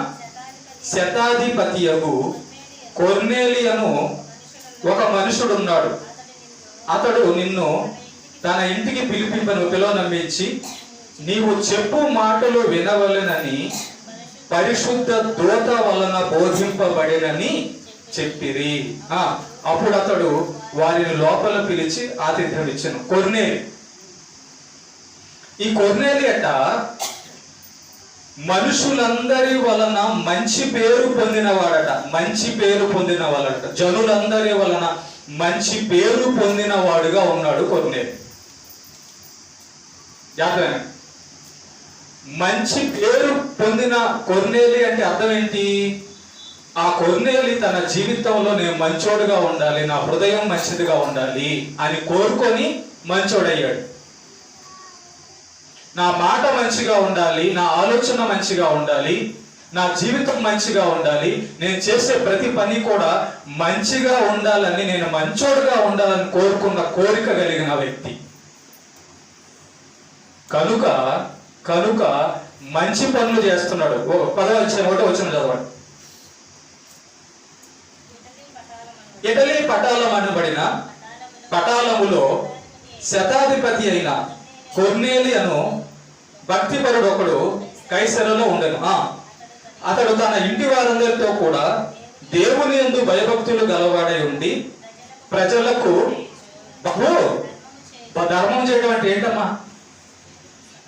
శతాధిపతియగు కొర్నేలియను ఒక మనుషుడున్నాడు. అతడు నిన్ను తన ఇంటికి పిలువనంపించి నీవు చెప్పు మాటలు వినవలెనని పరిశుద్ధ దూత వలన బోధింపబడినని చెప్పిరి. అప్పుడు అతడు వారిని లోపల పిలిచి ఆతిథ్యం ఇచ్చెను. కొర్నేలి, ఈ కొర్నేలి అట మనుషులందరి వలన మంచి పేరు పొందినవాడట. మంచి పేరు పొందిన వాళ్ళట, జనులందరి వలన మంచి పేరు పొందిన వాడుగా ఉన్నాడు కొర్నేలి. జాగ్రత్త, మంచి పేరు పొందిన కొర్నేలి అంటే అర్థం ఏంటి? ఆ కొర్నేలి తన జీవితంలో నేను మంచోడుగా ఉండాలి, నా హృదయం మంచిదిగా ఉండాలి అని కోరుకొని మంచోడయ్యాడు. నా మాట మంచిగా ఉండాలి, నా ఆలోచన మంచిగా ఉండాలి, నా జీవితం మంచిగా ఉండాలి, నేను చేసే ప్రతి పని కూడా మంచిగా ఉండాలని, నేను మంచోడుగా ఉండాలని కోరుకున్న కోరిక కలిగిన వ్యక్తి. కనుక మంచి పనులు చేస్తున్నాడు. 10వ వచనం చదవండి. ఇటలీ పటాలం అనబడిన పటాలములో శతాధిపతి అయిన కొర్నేలియను భక్తిపరుడు ఒకడు కైసరలో ఉండెను. అతడు తన ఇంటి వారందరితో కూడా దేవుని యందు భయభక్తులు గలవాడై ఉండి ప్రజలకు ధర్మం చేయడం అంటే ఏంటమ్మా?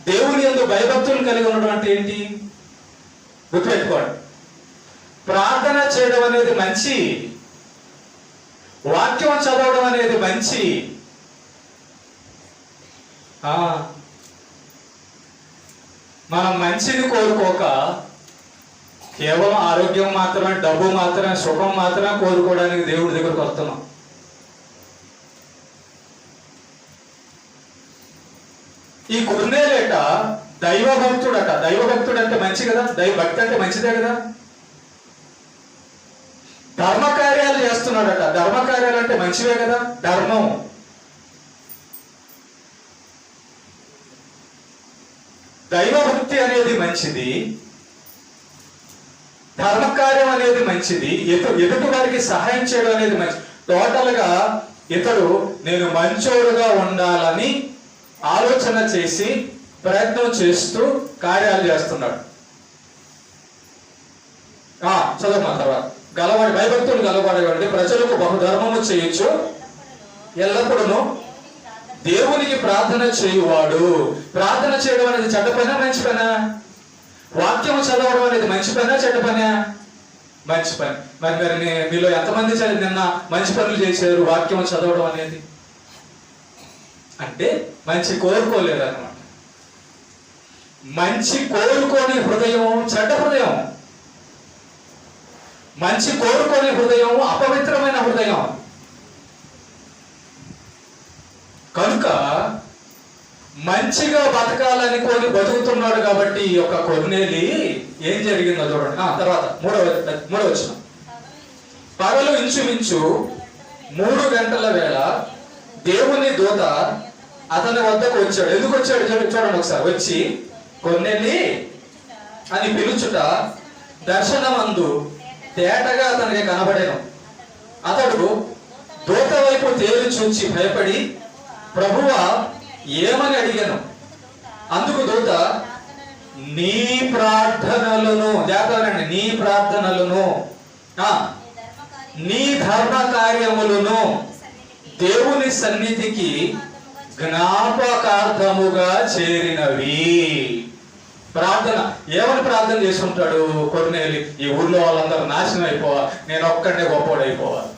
దేవుని యందు భయభక్తులు కలిగి ఉండడం అంటే ఏంటి? గుర్తుపెట్టుకోండి. ప్రార్థన చేయడం అనేది మంచి, వాక్యం చదవడం అనేది మంచి. మనం మంచిని కోరుకోక కేవలం ఆరోగ్యం మాత్రమే, డబ్బు మాత్రమే, సుఖం మాత్రమే కోరుకోవడానికి దేవుడి దగ్గరకు వస్తున్నాం. ఈ కొర్నేలేట దైవభక్తుడట. దైవభక్తుడు అంటే మంచి కదా, భక్తి అంటే మంచిదే కదా. ధర్మకార్యాలు చేస్తున్నాడట. ధర్మకార్యాలు అంటే మంచివే కదా, ధర్మం. దైవభక్తి అనేది మంచిది, ధర్మకార్యం అనేది మంచిది, ఎదుటి వారికి సహాయం చేయడం అనేది మంచిది. టోటల్ గా ఇతడు నేను మంచోడుగా ఉండాలని ఆలోచన చేసి ప్రయత్నం చేస్తూ కార్యాలు చేస్తున్నాడు. చదవమా తర్వాత. గలవాడి భయభక్తులు గలవాడు ప్రజలకు బహుధర్మము చేయొచ్చు, ఎల్లప్పుడూ దేవునికి ప్రార్థన చేయువాడు. ప్రార్థన చేయడం అనేది చెడ్డ పనా మంచి పనా? వాక్యం చదవడం అనేది మంచి పనా చెడ్డ పనా? మంచి పని. మరి మీలో ఎంతమంది నిన్న మంచి పనులు చేశారు? వాక్యం చదవడం అనేది అంటే మంచి కోరుకోలేదు అన్నమాట. మంచి కోరుకోని హృదయం చెడ్డ హృదయం. మంచి కోరుకోని హృదయం అపవిత్రమైన హృదయం. కనుక మంచిగా బతకాలని కొని బతుకుతున్నాడు కాబట్టి ఈ యొక్క కొర్నేలి ఏం జరిగిందో చూడండి. తర్వాత మూడవ వచనం. పగలు ఇంచుమించు 3 గంటల వేళ దేవుని దూత అతని వద్దకు వచ్చాడు. ఎందుకు వచ్చాడు చూడండి ఒకసారి. వచ్చి కొర్నేలి అని పిలుచుట దర్శనమందు తేటగా అతనికి కనబడేను. అతడు దూత వైపు తేరి చూచి భయపడి ప్రభువా ఏమని అడిగాను. అందుకు దూత నీ ప్రార్థనలను, జాగ్రత్తగా నీ ప్రార్థనలను, నీ ధర్మ కార్యములను దేవుని సన్నిధికి జ్ఞాపకార్థముగా చేరినవి. ప్రార్థన ఏమని ప్రార్థన చేసుకుంటాడు కొర్నేలి? ఈ ఊర్లో వాళ్ళందరూ నాశనం అయిపోవాలి, నేను ఒక్కడే గొప్పవాడైపోవాలి,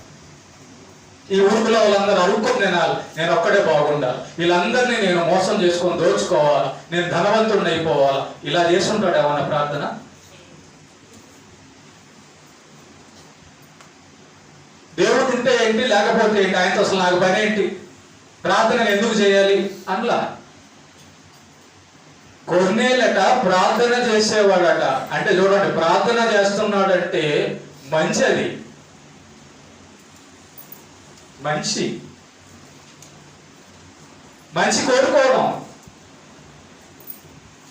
ఈ ఊరిలో వాళ్ళందరూ అడుక్కొని తినాలి, నేను ఒక్కడే బాగుండాలి, వీళ్ళందరినీ నేను మోసం చేసుకొని దోచుకోవాలి, నేను ధనవంతుడిని అయిపోవాలి. ఇలా చేసుకుంటాడు ఏమన్నా ప్రార్థన? దేవుడు ఉంటే ఏంటి, లేకపోతే ఏంటి, ఆయనతో అసలు నాకు పని ఏంటి, ప్రార్థన ఎందుకు చేయాలి అట్లా. కొర్నేలట ప్రార్థన చేసేవాడట. అంటే చూడండి, ప్రార్థన చేస్తున్నాడంటే మంచిది. మంచి కోరుకోవడం.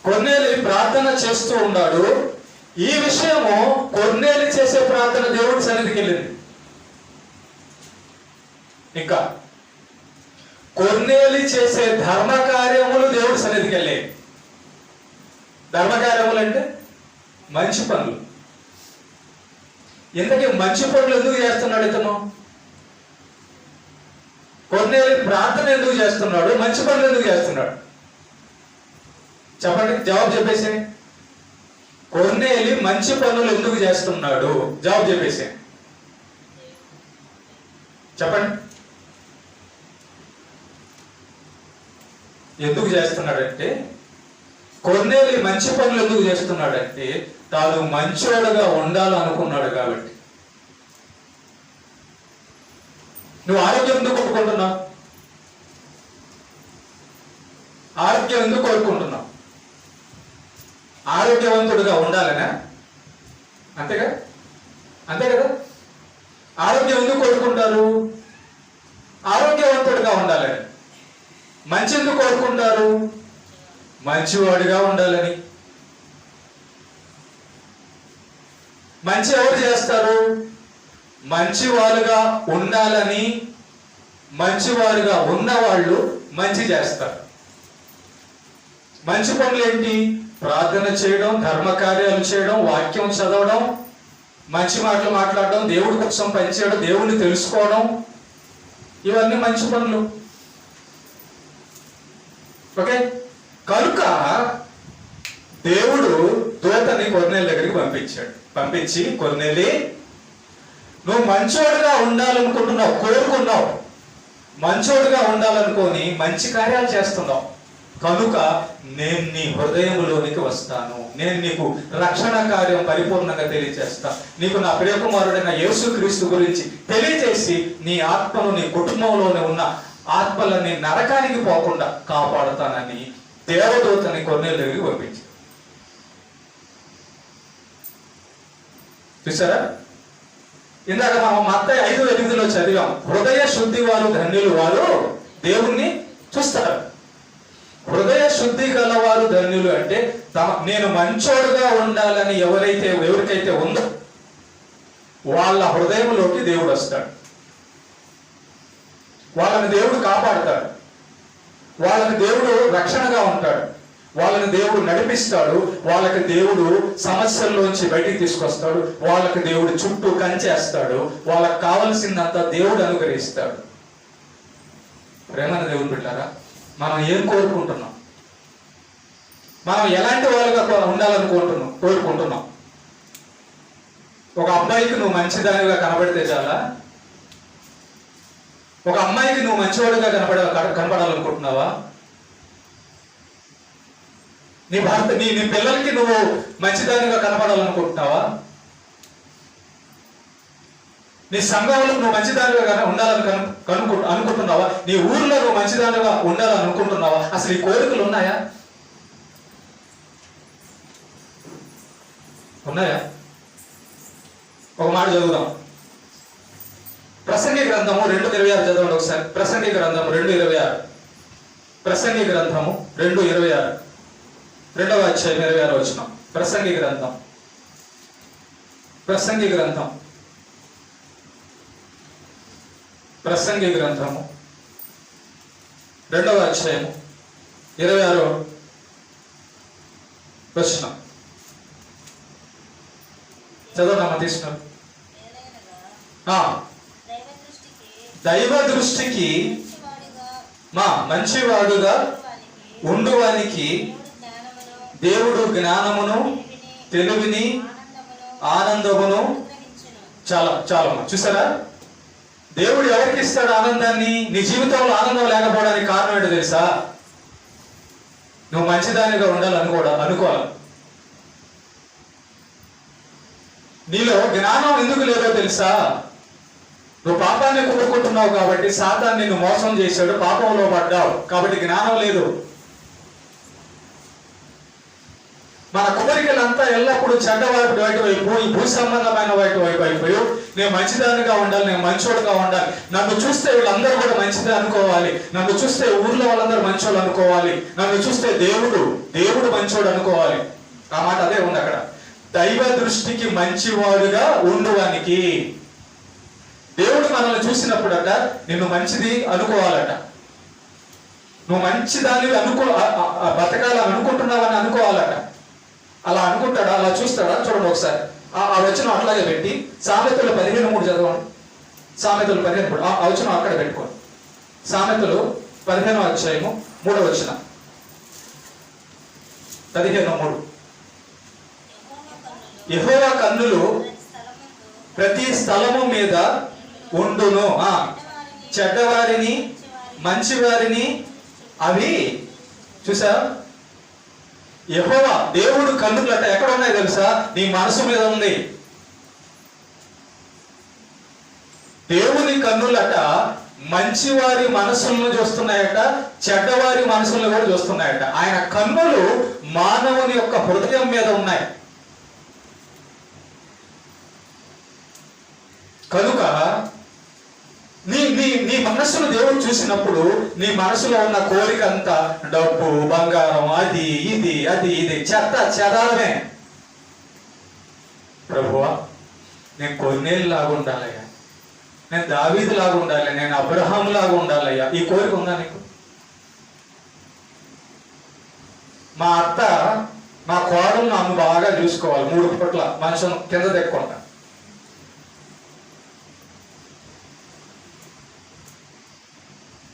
కొర్నేలి ప్రార్థన చేస్తూ ఉన్నాడు. ఈ విషయము కొర్నేలి చేసే ప్రార్థన దేవుడి సన్నిధికి వెళ్ళింది. ఇంకా కొర్నేలి చేసే ధర్మ కార్యములు దేవుడి సన్నిధికి వెళ్ళాయి. ధర్మకార్యములు అంటే మంచి పనులు. ఇంతకీ మంచి పనులు ఎందుకు చేస్తున్నాడు ఇతను? కొర్నేలి ప్రార్థన ఎందుకు చేస్తున్నాడు? మంచి పనులు ఎందుకు చేస్తున్నాడు? చెప్పండి, జవాబు చెప్పేసి. కొర్నేలి మంచి పనులు ఎందుకు చేస్తున్నాడు? జవాబు చెప్పేసి చెప్పండి. ఎందుకు చేస్తున్నాడంటే, కొర్నేలి మంచి పనులు ఎందుకు చేస్తున్నాడంటే తాను మంచోడుగా ఉండాలనుకున్నాడు కాబట్టి. నువ్వు ఆరోగ్యం ఎందుకు కోరుకుంటున్నావు? ఆరోగ్యం ఎందుకు కోరుకుంటున్నావు? ఆరోగ్యవంతుడుగా ఉండాలనా? అంతేగా? అంతే కదా. ఆరోగ్యం ఎందుకు కోరుకుంటారు? ఆరోగ్యవంతుడుగా ఉండాలని. మంచి ఎందుకు కోరుకుంటారు? మంచివాడిగా ఉండాలని. మంచి ఎవరు చేస్తారు? మంచివారుగా ఉండాలని మంచివారుగా ఉన్నవాళ్ళు మంచి చేస్తారు. మంచి పనులు ఏంటి? ప్రార్థన చేయడం, ధర్మ కార్యాలు చేయడం, వాక్యం చదవడం, మంచి మాటలు మాట్లాడడం, దేవుడి కోసం పనిచేయడం, దేవుడిని తెలుసుకోవడం, ఇవన్నీ మంచి పనులు. ఓకే. కనుక దేవుడు దూతని కొర్నేలి దగ్గరికి పంపించి కొర్నేలి, నువ్వు మంచోడుగా ఉండాలనుకుంటున్నావు, కోరుకున్నావు, మంచోడుగా ఉండాలనుకొని మంచి కార్యాలు చేస్తున్నావు. కనుక నేను నీ హృదయంలోనికి వస్తాను. నేను నీకు రక్షణ కార్యం పరిపూర్ణంగా తెలియజేస్తా. నీకు నా ప్రియకుమారుడైన యేసుక్రీస్తు గురించి తెలియజేసి నీ ఆత్మను, నీ కుటుంబంలోనే ఉన్న ఆత్మలని నరకానికి పోకుండా కాపాడుతానని దేవదూతని కొర్నేలి దగ్గరికి పంపించాడు. చూసారా? ఇందాక మనం మత్తయి 5:8 చదివాం. హృదయ శుద్ధి వారు ధన్యులు, వారు దేవుణ్ణి చూస్తారు. హృదయ శుద్ధి గలవారు ధన్యులు అంటే నేను మంచోడుగా ఉండాలని ఎవరికైతే ఉందో వాళ్ళ హృదయంలోకి దేవుడు వస్తాడు. వాళ్ళని దేవుడు కాపాడుతాడు. వాళ్ళకి దేవుడు రక్షణగా ఉంటాడు. వాళ్ళని దేవుడు నడిపిస్తాడు. వాళ్ళకి దేవుడు సమస్యల్లోంచి బయటికి తీసుకొస్తాడు. వాళ్ళకి దేవుడు చుట్టూ కంచేస్తాడు. వాళ్ళకి కావలసిందంత దేవుడు అనుగ్రహిస్తాడు. ప్రేమను దేవుడు పెట్టారా? మనం ఏం కోరుకుంటున్నాం? మనం ఎలాంటి వాళ్ళుగా కోరుకుంటున్నాం? ఒక అబ్బాయికి నువ్వు మంచిదానిగా కనబడితే చాలా? ఒక అమ్మాయికి నువ్వు మంచివాడుగా కనపడాలనుకుంటున్నావా? నీ భర్త నీ పిల్లలకి నువ్వు మంచిదానిగా కనపడాలనుకుంటున్నావా? నీ సంఘంలో నువ్వు మంచిదానిగా ఉండాలని అనుకుంటున్నావా? నీ ఊర్లో నువ్వు మంచిదానిగా ఉండాలని అనుకుంటున్నావా? అసలు ఈ కోరికలు ఉన్నాయా? ఒక మాట చదువుదాం. ప్రసంగి గ్రంథము 2:26 చదవండి ఒకసారి. ప్రసంగి గ్రంథము 2:26. ప్రసంగి గ్రంథము 2:26, 2వ అధ్యాయం 26వ వచనం. ప్రసంగి గ్రంథం 2వ అధ్యాయం 26వ వచనం. చదవమ్మా, తీసుకున్నారు. దైవ దృష్టికి మంచివాడుగా ఉండువానికి దేవుడు జ్ఞానమును, తెలివిని, ఆనందమును చాలా చూసారా? దేవుడు ఎవరికి ఇస్తాడు ఆనందాన్ని? నీ జీవితంలో ఆనందం లేకపోవడానికి కారణం ఏంటో తెలుసా? నువ్వు మంచిదానిగా అనుకోవాలి. నీలో జ్ఞానం ఎందుకు లేదో తెలుసా? నువ్వు పాపాన్ని కోరుకుంటున్నావు కాబట్టి సాతాను నిన్ను మోసం చేశాడు, పాపంలో పడ్డావు కాబట్టి జ్ఞానం లేదు. మన కోరికలంతా ఎల్లప్పుడూ చెడ్డ వైపు, ఈ భూ సంబంధమైన వైపు అయిపోయి నేను మంచిదానిగా ఉండాలి, నేను మంచోడుగా ఉండాలి, నన్ను చూస్తే వీళ్ళందరూ కూడా మంచిదే అనుకోవాలి, నన్ను చూస్తే ఊర్లో వాళ్ళందరూ మంచోళ్ళు అనుకోవాలి, నన్ను చూస్తే దేవుడు మంచోడు అనుకోవాలి. ఆ మాట అదే ఉంది అక్కడ. దైవ దృష్టికి మంచివాడుగా ఉండువానికి. దేవుడు మనల్ని చూసినప్పుడట నిన్ను మంచిది అనుకోవాలట. నువ్వు మంచిదాన్ని బతకాలని అనుకుంటున్నావని అనుకోవాలట. అలా అనుకుంటాడా? అలా చూస్తాడా? చూడండి ఒకసారి ఆ వచనం అట్లాగే పెట్టి సామెతలు 15:3 చదవండి. సామెతలు 15:3 ఆ వచనం అక్కడ పెట్టుకోండి. సామెతలు 15వ అధ్యాయము 3వ వచనం. 15:3. యెహోవా కన్నులు ప్రతి స్థలము మీద ఉండును, చెడ్డవారిని మంచివారిని అవి చూసా. యెహోవా దేవుడు కన్నులట ఎక్కడ ఉన్నాయి తెలుసా? నీ మనసు మీద ఉంది. దేవుని కన్నులట మంచివారి మనసులను చూస్తున్నాయట, చెడ్డవారి మనసులను కూడా చూస్తున్నాయట. ఆయన కన్నులు మానవుని యొక్క హృదయం మీద ఉన్నాయి. కనుక నీ మనస్సును దేవుడు చూసినప్పుడు నీ మనసులో ఉన్న కోరిక అంతా డబ్బు, బంగారం, అది ఇది చెత్త చెదారమే. ప్రభువా నేను కొన్నేళ్ళు లాగా ఉండాలయ్యా, నేను దావీదు లాగా ఉండాలి, నేను అబ్రహాం లాగా ఉండాలయ్యా. ఈ కోరిక ఉందా నీకు? మా అత్త మా కోడలు నన్ను బాగా చూసుకోవాలి, 3 పూట్ల మనుషులను కింద తెక్కుంటా.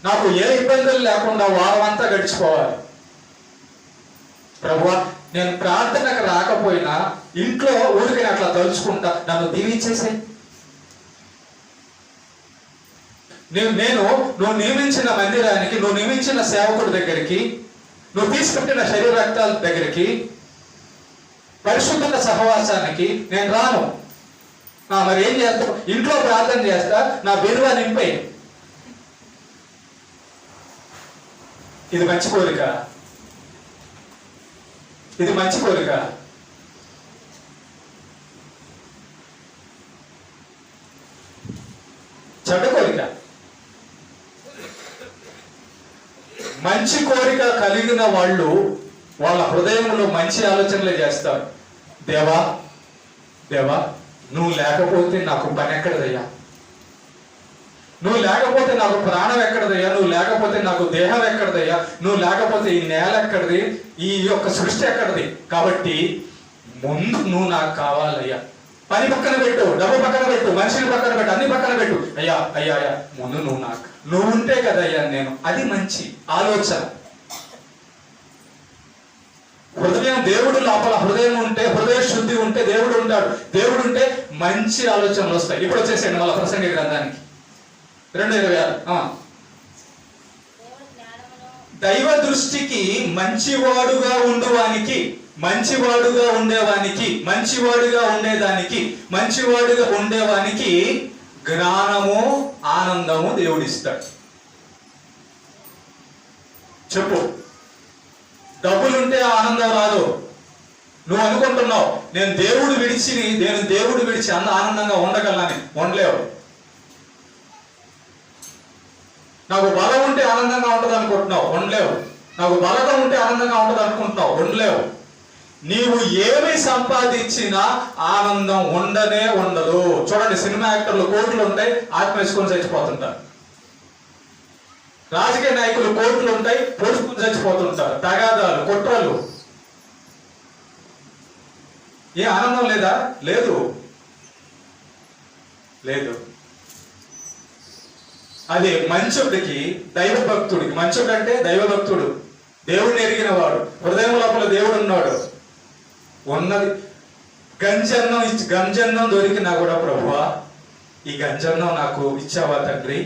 నాకు ఏ ఇబ్బందులు లేకుండా వారం అంతా గడిచిపోవాలి. ప్రభువా నేను ప్రార్థనకు రాకపోయినా ఇంట్లో ఊరికి అట్లా తలుచుకుంటా, నన్ను దీవించేసే. నువ్వు నియమించిన మందిరానికి, నువ్వు నియమించిన సేవకుడి దగ్గరికి, నువ్వు తీసుకుంటున్న శరీర రక్తాల దగ్గరికి, పరిశుద్ధత సహవాసానికి నేను రాను. మరి ఏం చేస్తా? ఇంట్లో ప్రార్థన చేస్తా, నా బెరువా నింపై. ఇది మంచి కోరిక? ఇది మంచి కోరిక? చెడ్డ కోరిక. మంచి కోరిక కలిగిన వాళ్ళు వాళ్ళ హృదయంలో మంచి ఆలోచనలే చేస్తారు. దేవా నువ్వు లేకపోతే నాకు పని ఎక్కడదయ్యా, నువ్వు లేకపోతే నాకు ప్రాణం ఎక్కడదయ్యా, నువ్వు లేకపోతే నాకు దేహం ఎక్కడదయ్యా, నువ్వు లేకపోతే ఈ నేల ఎక్కడిది, ఈ యొక్క సృష్టి ఎక్కడిది. కాబట్టి ముందు నువ్వు నాకు కావాలయ్యా. పని పక్కన పెట్టు, డబ్బు పక్కన పెట్టు, మనిషిని పక్కన పెట్టు, అన్ని పక్కన పెట్టు. అయ్యా ముందు నువ్వు ఉంటే కదయ్యా నేను. అది మంచి ఆలోచన. హృదయం, దేవుడు లోపల హృదయం ఉంటే, హృదయ శుద్ధి ఉంటే దేవుడు ఉంటాడు. దేవుడు ఉంటే మంచి ఆలోచనలు వస్తాయి. ఇప్పుడు వచ్చేసేయండి మళ్ళీ ప్రసంగి గ్రంథానికి 2:26. దైవ దృష్టికి మంచివాడుగా ఉండేవానికి, మంచివాడుగా ఉండేవానికి జ్ఞానము, ఆనందము దేవుడిస్తాడు. చెప్పు, డబ్బులుంటే ఆనందం రాదు. నువ్వు అనుకుంటున్నావు నేను దేవుడు విడిచి అంత ఆనందంగా ఉండగలని. ఉండలేవు. నాకు బలం ఉంటే ఆనందంగా ఉంటుంది అనుకుంటున్నావు, ఉండలేవు. నాకు బలగం ఉంటే ఆనందంగా ఉంటుంది అనుకుంటున్నావు, ఉండలేవు. నీవు ఏమి సంపాదించినా ఆనందం ఉండనే ఉండదు. చూడండి, సినిమా యాక్టర్లు కోట్లు ఉంటాయి, ఆత్మ వేసుకొని చచ్చిపోతుంటారు. రాజకీయ నాయకులు కోట్లు ఉంటాయి, పొడుచుకుని చచ్చిపోతుంటారు. తగాదాలు, కుట్రలు. ఏ ఆనందం లేదా? లేదు. అదే మంచుడికి, దైవభక్తుడికి. మంచుడు అంటే దైవభక్తుడు, దేవుడిని ఎరిగిన వాడు, హృదయం లోపల దేవుడు ఉన్నాడు. ఉన్నది గంజన్నం దొరికినా కూడా ప్రభువా ఈ గంజన్నం నాకు ఇచ్చావా తండ్రి,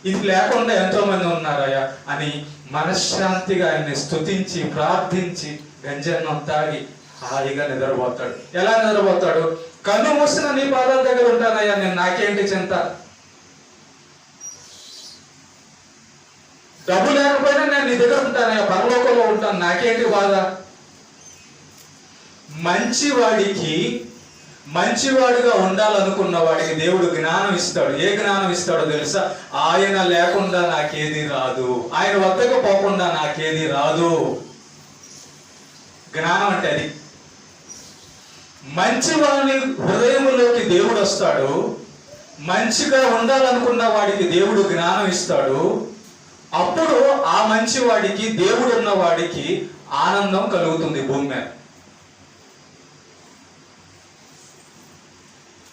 ఇది లేకుండా ఎంతో మంది ఉన్నారయ్యా అని మనశ్శాంతిగా ఆయన్ని స్తుతించి ప్రార్థించి గంజన్నం తాగి హాయిగా నిద్రపోతాడు. ఎలా నిద్రపోతాడు? కన్ను మూసిన నీ పాదాల దగ్గర ఉంటానయ్యా నేను, నాకేంటి చింత. డబ్బు లేకపోయినా నేను నీ దగ్గర ఉంటానయ్యా, పరలోకంలో ఉంటాను, నాకేంటి బాధ. మంచివాడికి మంచివాడిగా ఉండాలనుకున్న వాడికి దేవుడు జ్ఞానం ఇస్తాడు. ఏ జ్ఞానం ఇస్తాడో తెలుసా? ఆయన లేకుండా నాకేది రాదు, ఆయన వద్దకు పోకుండా నాకేది రాదు. జ్ఞానం అంటే అది. మంచివాని హృదయంలోకి దేవుడు వస్తాడు. మంచిగా ఉండాలనుకున్న వాడికి దేవుడు జ్ఞానం ఇస్తాడు. అప్పుడు ఆ మంచివాడికి, దేవుడు ఉన్న వాడికి ఆనందం కలుగుతుంది భూమి మీద.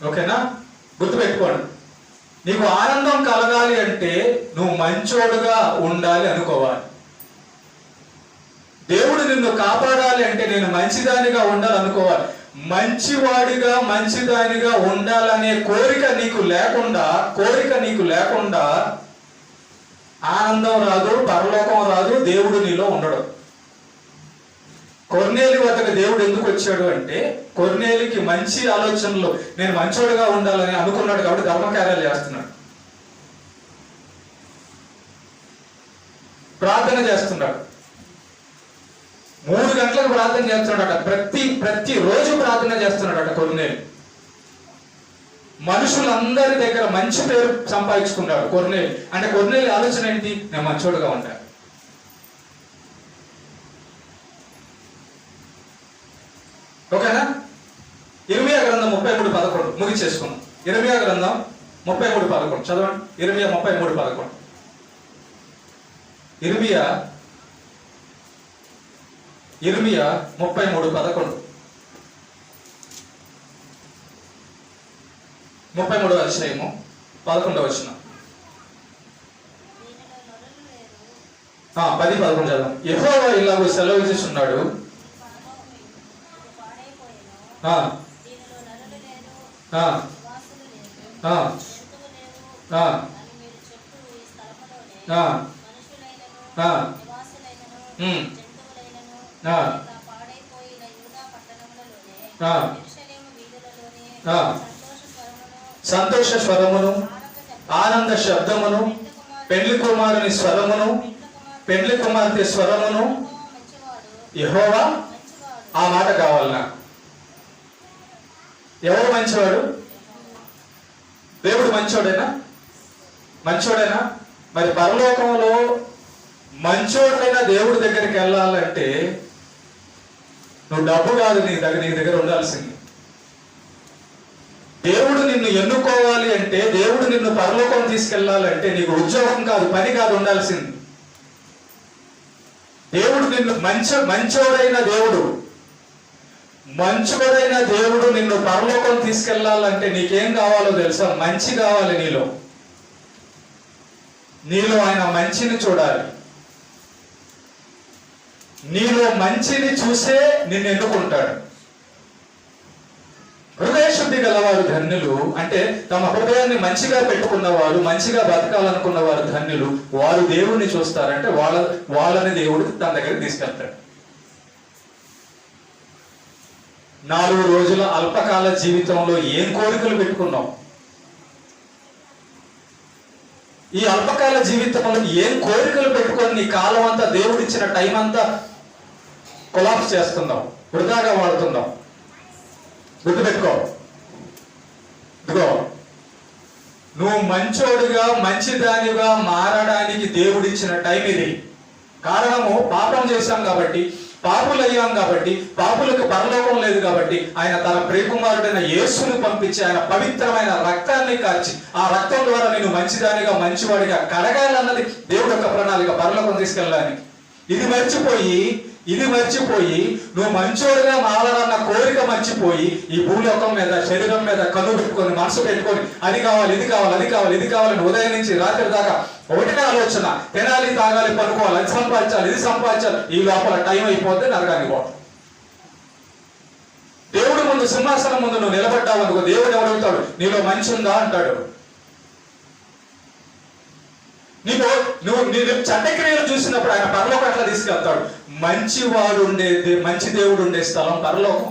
ఓకేనా? గుర్తుపెట్టుకోండి. నీకు ఆనందం కలగాలి అంటే నువ్వు మంచోడుగా ఉండాలి అనుకోవాలి. దేవుడు నిన్ను కాపాడాలి అంటే నేను మంచిదానిగా ఉండాలనుకోవాలి. మంచివాడిగా మంచిదానిగా ఉండాలనే కోరిక నీకు లేకుండా ఆనందం రాదు, పరలోకం రాదు, దేవుడు నీలో ఉండడు. కొర్నేలి వద్దకు దేవుడు ఎందుకు వచ్చాడు అంటే, కొర్నేలికి మంచి ఆలోచనలు, నేను మంచోడుగా ఉండాలని అనుకున్నాడు కాబట్టి ధర్మకార్యాలు చేస్తున్నాడు, ప్రార్థన చేస్తున్నాడు. 3 గంటలకు ప్రార్థన చేస్తున్నాడట. ప్రతి రోజు ప్రార్థన చేస్తున్నాడట కొర్నేలి. మనుషులందరి దగ్గర మంచి పేరు సంపాదించుకున్నాడు కొర్నేలి. అంటే కొర్నేలి ఆలోచన ఏంటి? నేను మంచోడుగా ఉంటాను. ఓకేనా? ఇర్మియా గ్రంథం 33:11 ముగిచేసుకున్నాం. ఇర్మియా గ్రంథం 33:11 చదవండి. ఇర్మియా 33:11. ఇర్మియా 33:11. 33వ అధ్యాయము 11వ వచనం. 10-11 చదవం. యెహోవా ఇలాగూ సెలవు చేస్తున్నాడు. సంతోష స్వరమును, ఆనంద శబ్దమును, పెండ్లి కుమారుని స్వరమును, పెండ్లి కుమార్తె స్వరమును. యెహోవా, ఆ మాట కావాలి నాకు. ఎవరు మంచివాడు? దేవుడు మంచోడేనా? మరి పరలోకంలో మంచోడైన దేవుడి దగ్గరికి వెళ్ళాలంటే నువ్వు డబ్బు కాదు నీ దగ్గర ఉండాల్సింది. దేవుడు నిన్ను ఎన్నుకోవాలి అంటే, దేవుడు నిన్ను పరలోకం తీసుకెళ్లాలంటే నీకు ఉద్యోగం కాదు, పని కాదు ఉండాల్సింది. దేవుడు నిన్ను మంచోడైన దేవుడు నిన్ను పరలోకం తీసుకెళ్లాలంటే నీకేం కావాలో తెలుసా? మంచి కావాలి. నీలో ఆయన మంచిని చూడాలి. నీలో మంచిని చూసే నిన్ను ఎన్నుకుంటాడు. హృదయ శుద్ధి గలవారు ధన్యులు. అంటే తమ హృదయాన్ని మంచిగా పెట్టుకున్నవారు, మంచిగా బతకాలనుకున్న వారు ధన్యులు. వారు దేవుణ్ణి చూస్తారంటే వాళ్ళని దేవుడు తన దగ్గరికి తీసుకెళ్తాడు. 4 రోజుల అల్పకాల జీవితంలో ఏం కోరికలు పెట్టుకున్నావు? ఈ అల్పకాల జీవితంలో ఏం కోరికలు పెట్టుకొని నీ కాలం అంతా, దేవుడిచ్చిన టైం అంతా కొలాప్స్ చేస్తున్నావు, వృధాగా వాడుతున్నావు. గుర్తుపెట్టుకో. ఇదిగో, నువ్వు మంచోడుగా మంచిదానిగా మారడానికి దేవుడిచ్చిన టైం ఇది. కారణము పాపం చేశాం కాబట్టి, పాపులయ్యాం కాబట్టి, పాపులకు పరలోకం లేదు కాబట్టి ఆయన తన ప్రియకుమారుడైన యేసును పంపించి ఆయన పవిత్రమైన రక్తాన్ని కార్చి ఆ రక్తం ద్వారా నేను మంచిదానిగా మంచివాడిగా కడగాలన్నది దేవుడు యొక్క ప్రణాళిక, పరలోకం తీసుకెళ్ళాలని. ఇది మర్చిపోయి నువ్వు మంచోడుగా మారాలన్న కోరిక మర్చిపోయి ఈ భూలోకం మీద, శరీరం మీద కన్ను పెట్టుకొని, మనసు పెట్టుకొని అది కావాలి, ఇది కావాలి, అది కావాలి, ఇది కావాలని ఉదయం నుంచి రాత్రి దాకా ఒకటే ఆలోచన. తినాలి, తాగాలి, పనుకోవాలి, అది సంపాదించాలి, ఇది సంపాదించాలి. ఈ లోపల టైం అయిపోతే నరకానికి పోవడం. దేవుడి ముందు, సింహాసనం ముందు నువ్వు నిలబడ్డావు అనుకో, దేవుడు ఎవడవుతాడు? నీలో మంచి ఉందా అంటాడు. నువ్వు చట్టక్రియలు చూసినప్పుడు ఆయన పరలోకం ఎట్లా తీసుకెళ్తాడు? మంచి దేవుడు ఉండే స్థలం పరలోకం.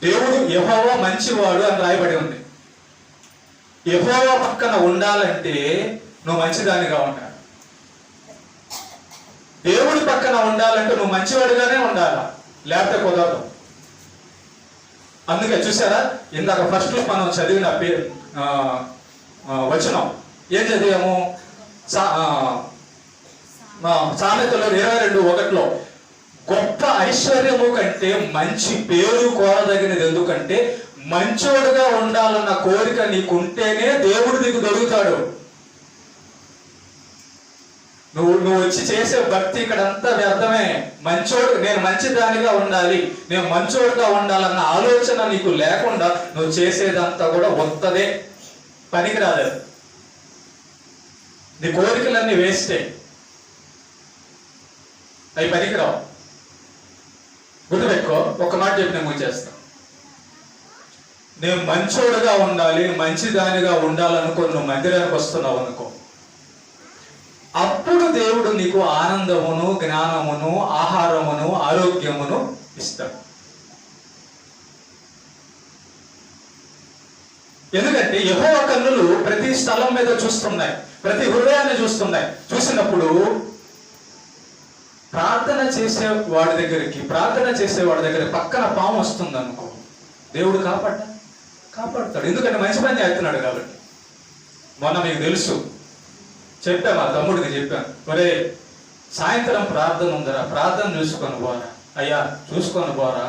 దేవుడు యెహోవా మంచివాడు అని రాయబడి ఉంది. యెహోవా పక్కన ఉండాలంటే నువ్వు మంచిదానిగా ఉండాలి. దేవుడి పక్కన ఉండాలంటే నువ్వు మంచివాడిగానే ఉండాలి, లేకపోతే కుదరదు. అందుకే చూసారా, ఇందాక ఫస్ట్ మనం చదివిన వచనం ఏం చదివాము? సామెతలో 22:1 గొప్ప ఐశ్వర్యము కంటే మంచి పేరు కోరదగినది ఎందుకంటే మంచోడుగా ఉండాలన్న కోరిక నీకుంటేనే దేవుడు నీకు దొరుకుతాడు. నువ్వు వచ్చి చేసే భక్తి ఇక్కడంతా వ్యర్థమే. నేను మంచిదానిగా ఉండాలి, నేను మంచోడుగా ఉండాలన్న ఆలోచన నీకు లేకుండా నువ్వు చేసేదంతా కూడా వత్తదే, పనికిరాదు. నీ కోరికలన్నీ వేస్టే, అవి పనికిరావు. గుర్తుపెట్టుకో, ఒక మాట చెప్పి నేను ముగిచేస్తా. నేను మంచోడుగా ఉండాలి, మంచిదానిగా ఉండాలనుకో, నువ్వు మందిరానికి వస్తున్నావు అనుకో, అప్పుడు దేవుడు నీకు ఆనందమును, జ్ఞానమును, ఆహారమును, ఆరోగ్యమును ఇస్తాడు. ఎందుకంటే యెహోవా కన్నులు ప్రతి స్థలం మీద చూస్తున్నాయి, ప్రతి హృదయాన్ని చూస్తున్నాయి. చూసినప్పుడు ప్రార్థన చేసే వాడి దగ్గర పక్కన పాము వస్తుంది అనుకో, దేవుడు కాపాడతాడు. ఎందుకంటే మంచి పని చేస్తున్నాడు కాబట్టి. మొన్న మీకు తెలుసు, చెప్పాను, మా తమ్ముడికి చెప్పాను, ఒరే సాయంత్రం ప్రార్థన ఉందరా, ప్రార్థన చూసుకొని పోరా. అయ్యా చూసుకొని పోరా.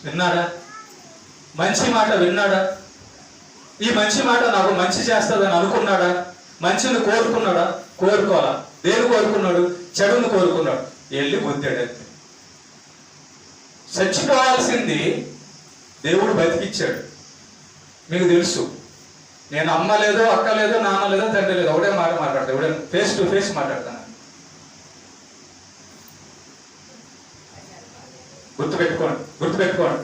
విన్నాడా? మంచి మాట విన్నాడా? ఈ మంచి మాట నాకు మంచి చేస్తుందని అనుకున్నాడా? మంచిని కోరుకున్నాడా? కోరుకోవాలా. దేని కోరుకున్నాడు? చెడును కోరుకున్నాడు. వెళ్ళి బుద్ధాడు. చచ్చిపోవాల్సింది దేవుడు బతికిచ్చాడు. మీకు తెలుసు, నేను అమ్మ లేదో, అక్క లేదో, నాన్న లేదో, తండ్రి లేదో, ఒకటే మాట మాట్లాడతాను, ఒకటే ఫేస్ టు ఫేస్ మాట్లాడతాను. గుర్తుపెట్టుకోండి.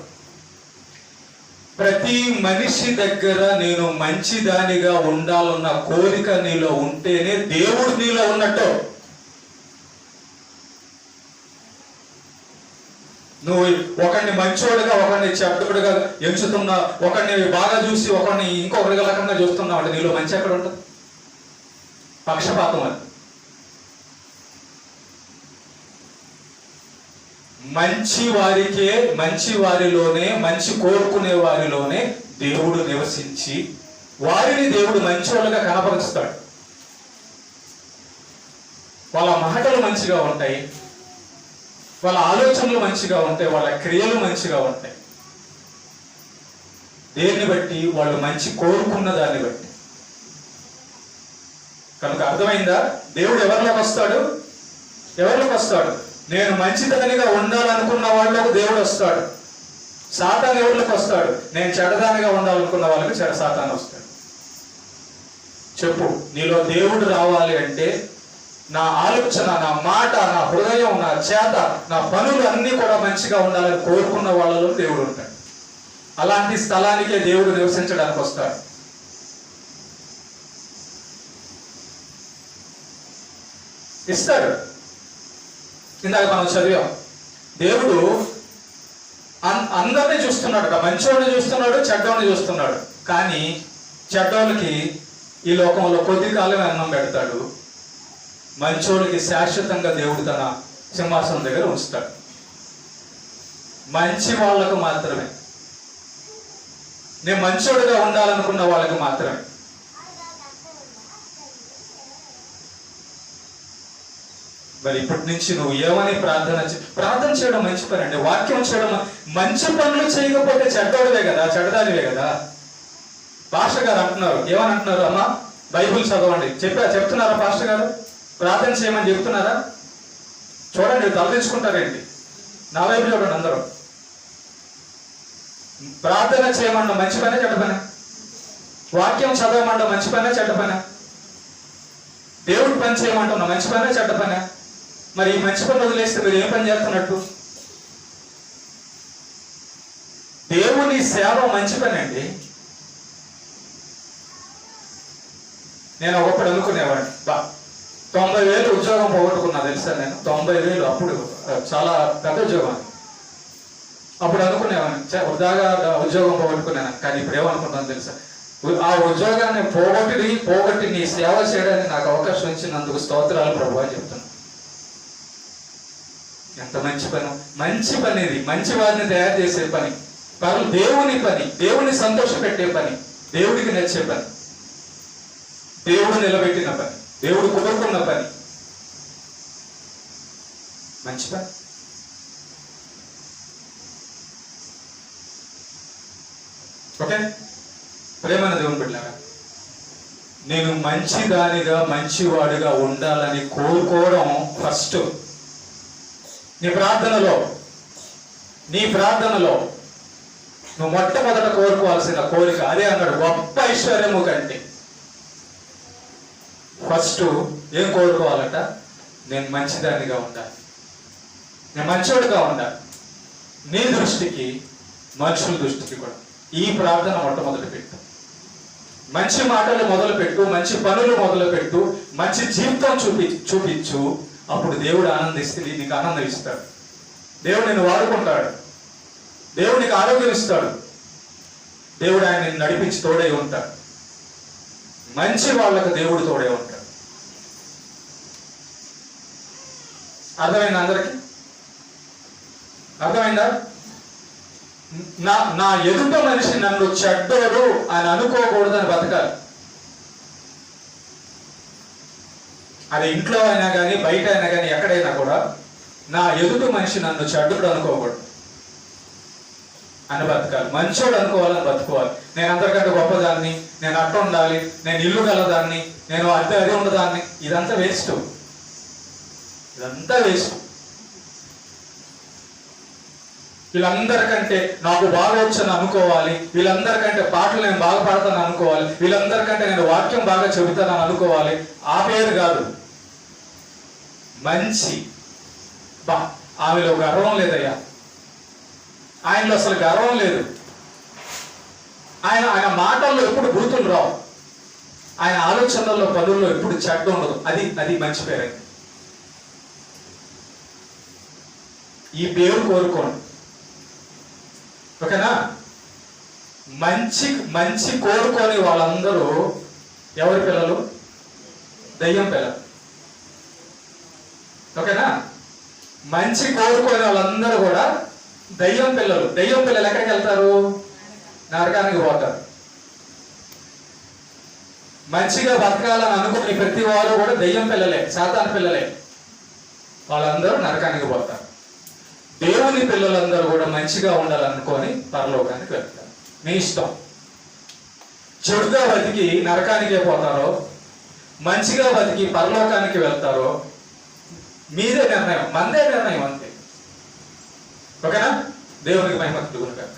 ప్రతి మనిషి దగ్గర నేను మంచిదానిగా ఉండాలన్న కోరిక నీలో ఉంటేనే దేవుడు నీలో ఉన్నట్టు. నువ్వు ఒకరిని మంచోడుగా, ఒకరిని చెడ్డోడుగా ఎంచుతున్నావు, ఒకరిని బాగా చూసి ఒకరిని ఇంకొకరి రకంగా చూస్తున్నావు అంటే నీలో మంచి ఎక్కడ ఉంటుంది? పక్షపాతం. అది మంచి వారిలోనే, మంచి కోరుకునే వారిలోనే దేవుడు నివసించి వారిని దేవుడు మంచోళ్ళుగా కనపరుస్తాడు. వాళ్ళ మాటలు మంచిగా ఉంటాయి, వాళ్ళ ఆలోచనలు మంచిగా ఉంటాయి, వాళ్ళ క్రియలు మంచిగా ఉంటాయి. దేన్ని బట్టి? వాళ్ళు మంచి కోరుకున్న దాన్ని బట్టి. కనుక అర్థమైందా? దేవుడు ఎవరిలోకి వస్తాడు? నేను మంచిదానిగా ఉండాలనుకున్న వాళ్ళకు దేవుడు వస్తాడు. సాతాను ఎవరికి వస్తాడు? నేను చెడదానిగా ఉండాలనుకున్న వాళ్ళకి సాతాను వస్తాడు. చెప్పు, నీలో దేవుడు రావాలి అంటే నా ఆలోచన, నా మాట, నా హృదయం, నా చేత, నా పనులు అన్నీ కూడా మంచిగా ఉండాలని కోరుకున్న వాళ్ళలో దేవుడు ఉంటాడు. అలాంటి స్థలానికే దేవుడు నివసించడానికి వస్తాడు. ఇస్తాడు. ఇందాక మనం చదివాం, దేవుడు అందరినీ చూస్తున్నాడు, మంచోడిని చూస్తున్నాడు, చెడ్డోడిని చూస్తున్నాడు. కానీ చెడ్డోళ్ళకి ఈ లోకంలో కొద్ది కాలమే అన్నం పెడతాడు, మంచోడికి శాశ్వతంగా దేవుడు తన సింహాసనం దగ్గర ఉంచుతాడు. మంచి వాళ్ళకు మాత్రమే, నేను మంచోడుగా ఉండాలనుకున్న వాళ్ళకి మాత్రమే. మరి ఇప్పటి నుంచి నువ్వు ఏమని ప్రార్థన చేయడం మంచి పని అండి. వాక్యం చేయడం, మంచి పనులు చేయకపోతే చెడ్డోడివే కదా, చెడ్డదానివే కదా. పాస్టర్ గారు అంటున్నారు, ఏమని అంటున్నారు? అమ్మా బైబిల్ చదవండి చెప్తున్నారా? పాస్టర్ గారు ప్రార్థన చేయమని చెప్తున్నారా? చూడండి, తలదించుకుంటారేంటి? నా వైపు చూడండి అందరూ. ప్రార్థన చేయమన్న మంచి పనే, చెడ్డ పనే? వాక్యం చదవమన్న మంచి పనే, చెడ్డ పనే? దేవుడి పని చేయమంటున్నా మంచి పనే, చెడ్డ పనే? మరి ఈ మంచి పని వదిలేస్తే మీరు ఏం పని చేస్తున్నట్టు? దేవుని సేవ మంచి పని అండి. నేను ఒకప్పుడు అనుకునేవాడిని, 90,000 ఉద్యోగం పోగొట్టుకున్నా తెలుసా నేను. 90,000 అప్పుడు చాలా పెద్ద ఉద్యోగం. అప్పుడు అనుకునేవాడిని వృధాగా ఉద్యోగం పోగొట్టుకున్నాను. కానీ ఇప్పుడు ఏమనుకుంటాను తెలుసా? ఆ ఉద్యోగాన్ని పోగొట్టి నీ సేవ చేయడానికి నాకు అవకాశం ఇచ్చినందుకు స్తోత్రాలు ప్రభు అని చెప్తాను. ఎంత మంచి పని, మంచి పని ఇది, మంచి వారిని తయారు చేసే పని, దేవుని పని, దేవుని సంతోషపెట్టే పని, దేవుడికి నచ్చే పని, దేవుడు నిలబెట్టిన పని, దేవుడు కోరుకున్న పని, మంచి పని. ఓకే, ప్రేమైన దేవుని బిడ్డలారా, నేను మంచిదానిగా మంచివాడుగా ఉండాలని కోరుకోవడం ఫస్ట్. నీ ప్రార్థనలో నువ్వు మొట్టమొదట కోరుకోవాల్సిన కోరిక అదే అన్నాడు, గొప్ప ఐశ్వర్యము కంటే ఫస్ట్ ఏం కోరుకోవాలట? నేను మంచిదానిగా ఉండాలి, నేను మంచివాడిగా ఉండాలి. నీ దృష్టికి, మనుషుల దృష్టికి కూడా ఈ ప్రార్థన మొట్టమొదటి పెట్టు. మంచి మాటలు మొదలుపెట్టు, మంచి పనులు మొదలుపెట్టు, మంచి జీవితం చూపించు. అప్పుడు దేవుడు ఆనందిస్తే నీకు ఆనందం ఇస్తాడు. దేవుడు నిన్ను వాడుకుంటాడు, దేవుడు నీకు ఆరోగ్యం ఇస్తాడు, దేవుడు ఆయన నడిపించి తోడై ఉంటాడు. మంచి వాళ్ళకు దేవుడు తోడే ఉంటాడు. అర్థమైందా అందరికి? అర్థమైందా? నా ఎదుట మనిషి నన్ను చెడ్డోడు అని అనుకోకూడదని బతకాలి. అది ఇంట్లో అయినా కానీ, బయట అయినా కానీ, ఎక్కడైనా కూడా నా ఎదుటి మనిషి నన్ను చెడ్డోడు అనుకోకూడదు అని బతకాలి. మంచోడు అనుకోవాలని బతుకోవాలి. నేను అందరికంటే గొప్పదాన్ని, నేను అట్ట ఉండాలి, నేను ఇల్లు గలదాన్ని, నేను అది ఉండదాన్ని, ఇదంతా వేస్ట్. వీళ్ళందరికంటే నాకు బాగా వచ్చని అనుకోవాలి, వీళ్ళందరికంటే పాటలు నేను బాగా పాడతాను అనుకోవాలి, వీళ్ళందరికంటే నేను వాక్యం బాగా చెబుతానని అనుకోవాలి. ఆ పేరు కాదు మంచి. ఆమెలో గర్వం లేదయ్యా, ఆయనలో అసలు గర్వం లేదు. ఆయన మాటల్లో ఎప్పుడు గుర్తులు రావు, ఆయన ఆలోచనల్లో, పనుల్లో ఎప్పుడు చెడ్డ ఉండదు. అది మంచి పేరు. ఈ పేరు కోరుకోండి, ఓకేనా? మంచి కోరుకొని వాళ్ళందరూ ఎవరి పిల్లలు? దయ్యం పిల్లలు, ఓకేనా? మంచి కోరుకొని వాళ్ళందరూ కూడా దయ్యం పిల్లలు. దయ్యం పిల్లలు ఎక్కడికి వెళ్తారు? నరకానికి పోతారు. మంచిగా బతకాలని అనుకుని ప్రతి వారు కూడా దయ్యం పిల్లలే, సాతాను పిల్లలే. వాళ్ళందరూ నరకానికి పోతారు. దేవుని పిల్లలందరూ కూడా మంచిగా ఉండాలనుకొని పరలోకానికి వెళ్తారు. మీ ఇష్టం. చెడుగా బతికి నరకానికే పోతారో, మంచిగా బతికి పరలోకానికి వెళ్తారో మీదే నిర్ణయం, మందే నిర్ణయం అంతే. ఓకేనా? దేవునికి మహిమ కలుగును గాక.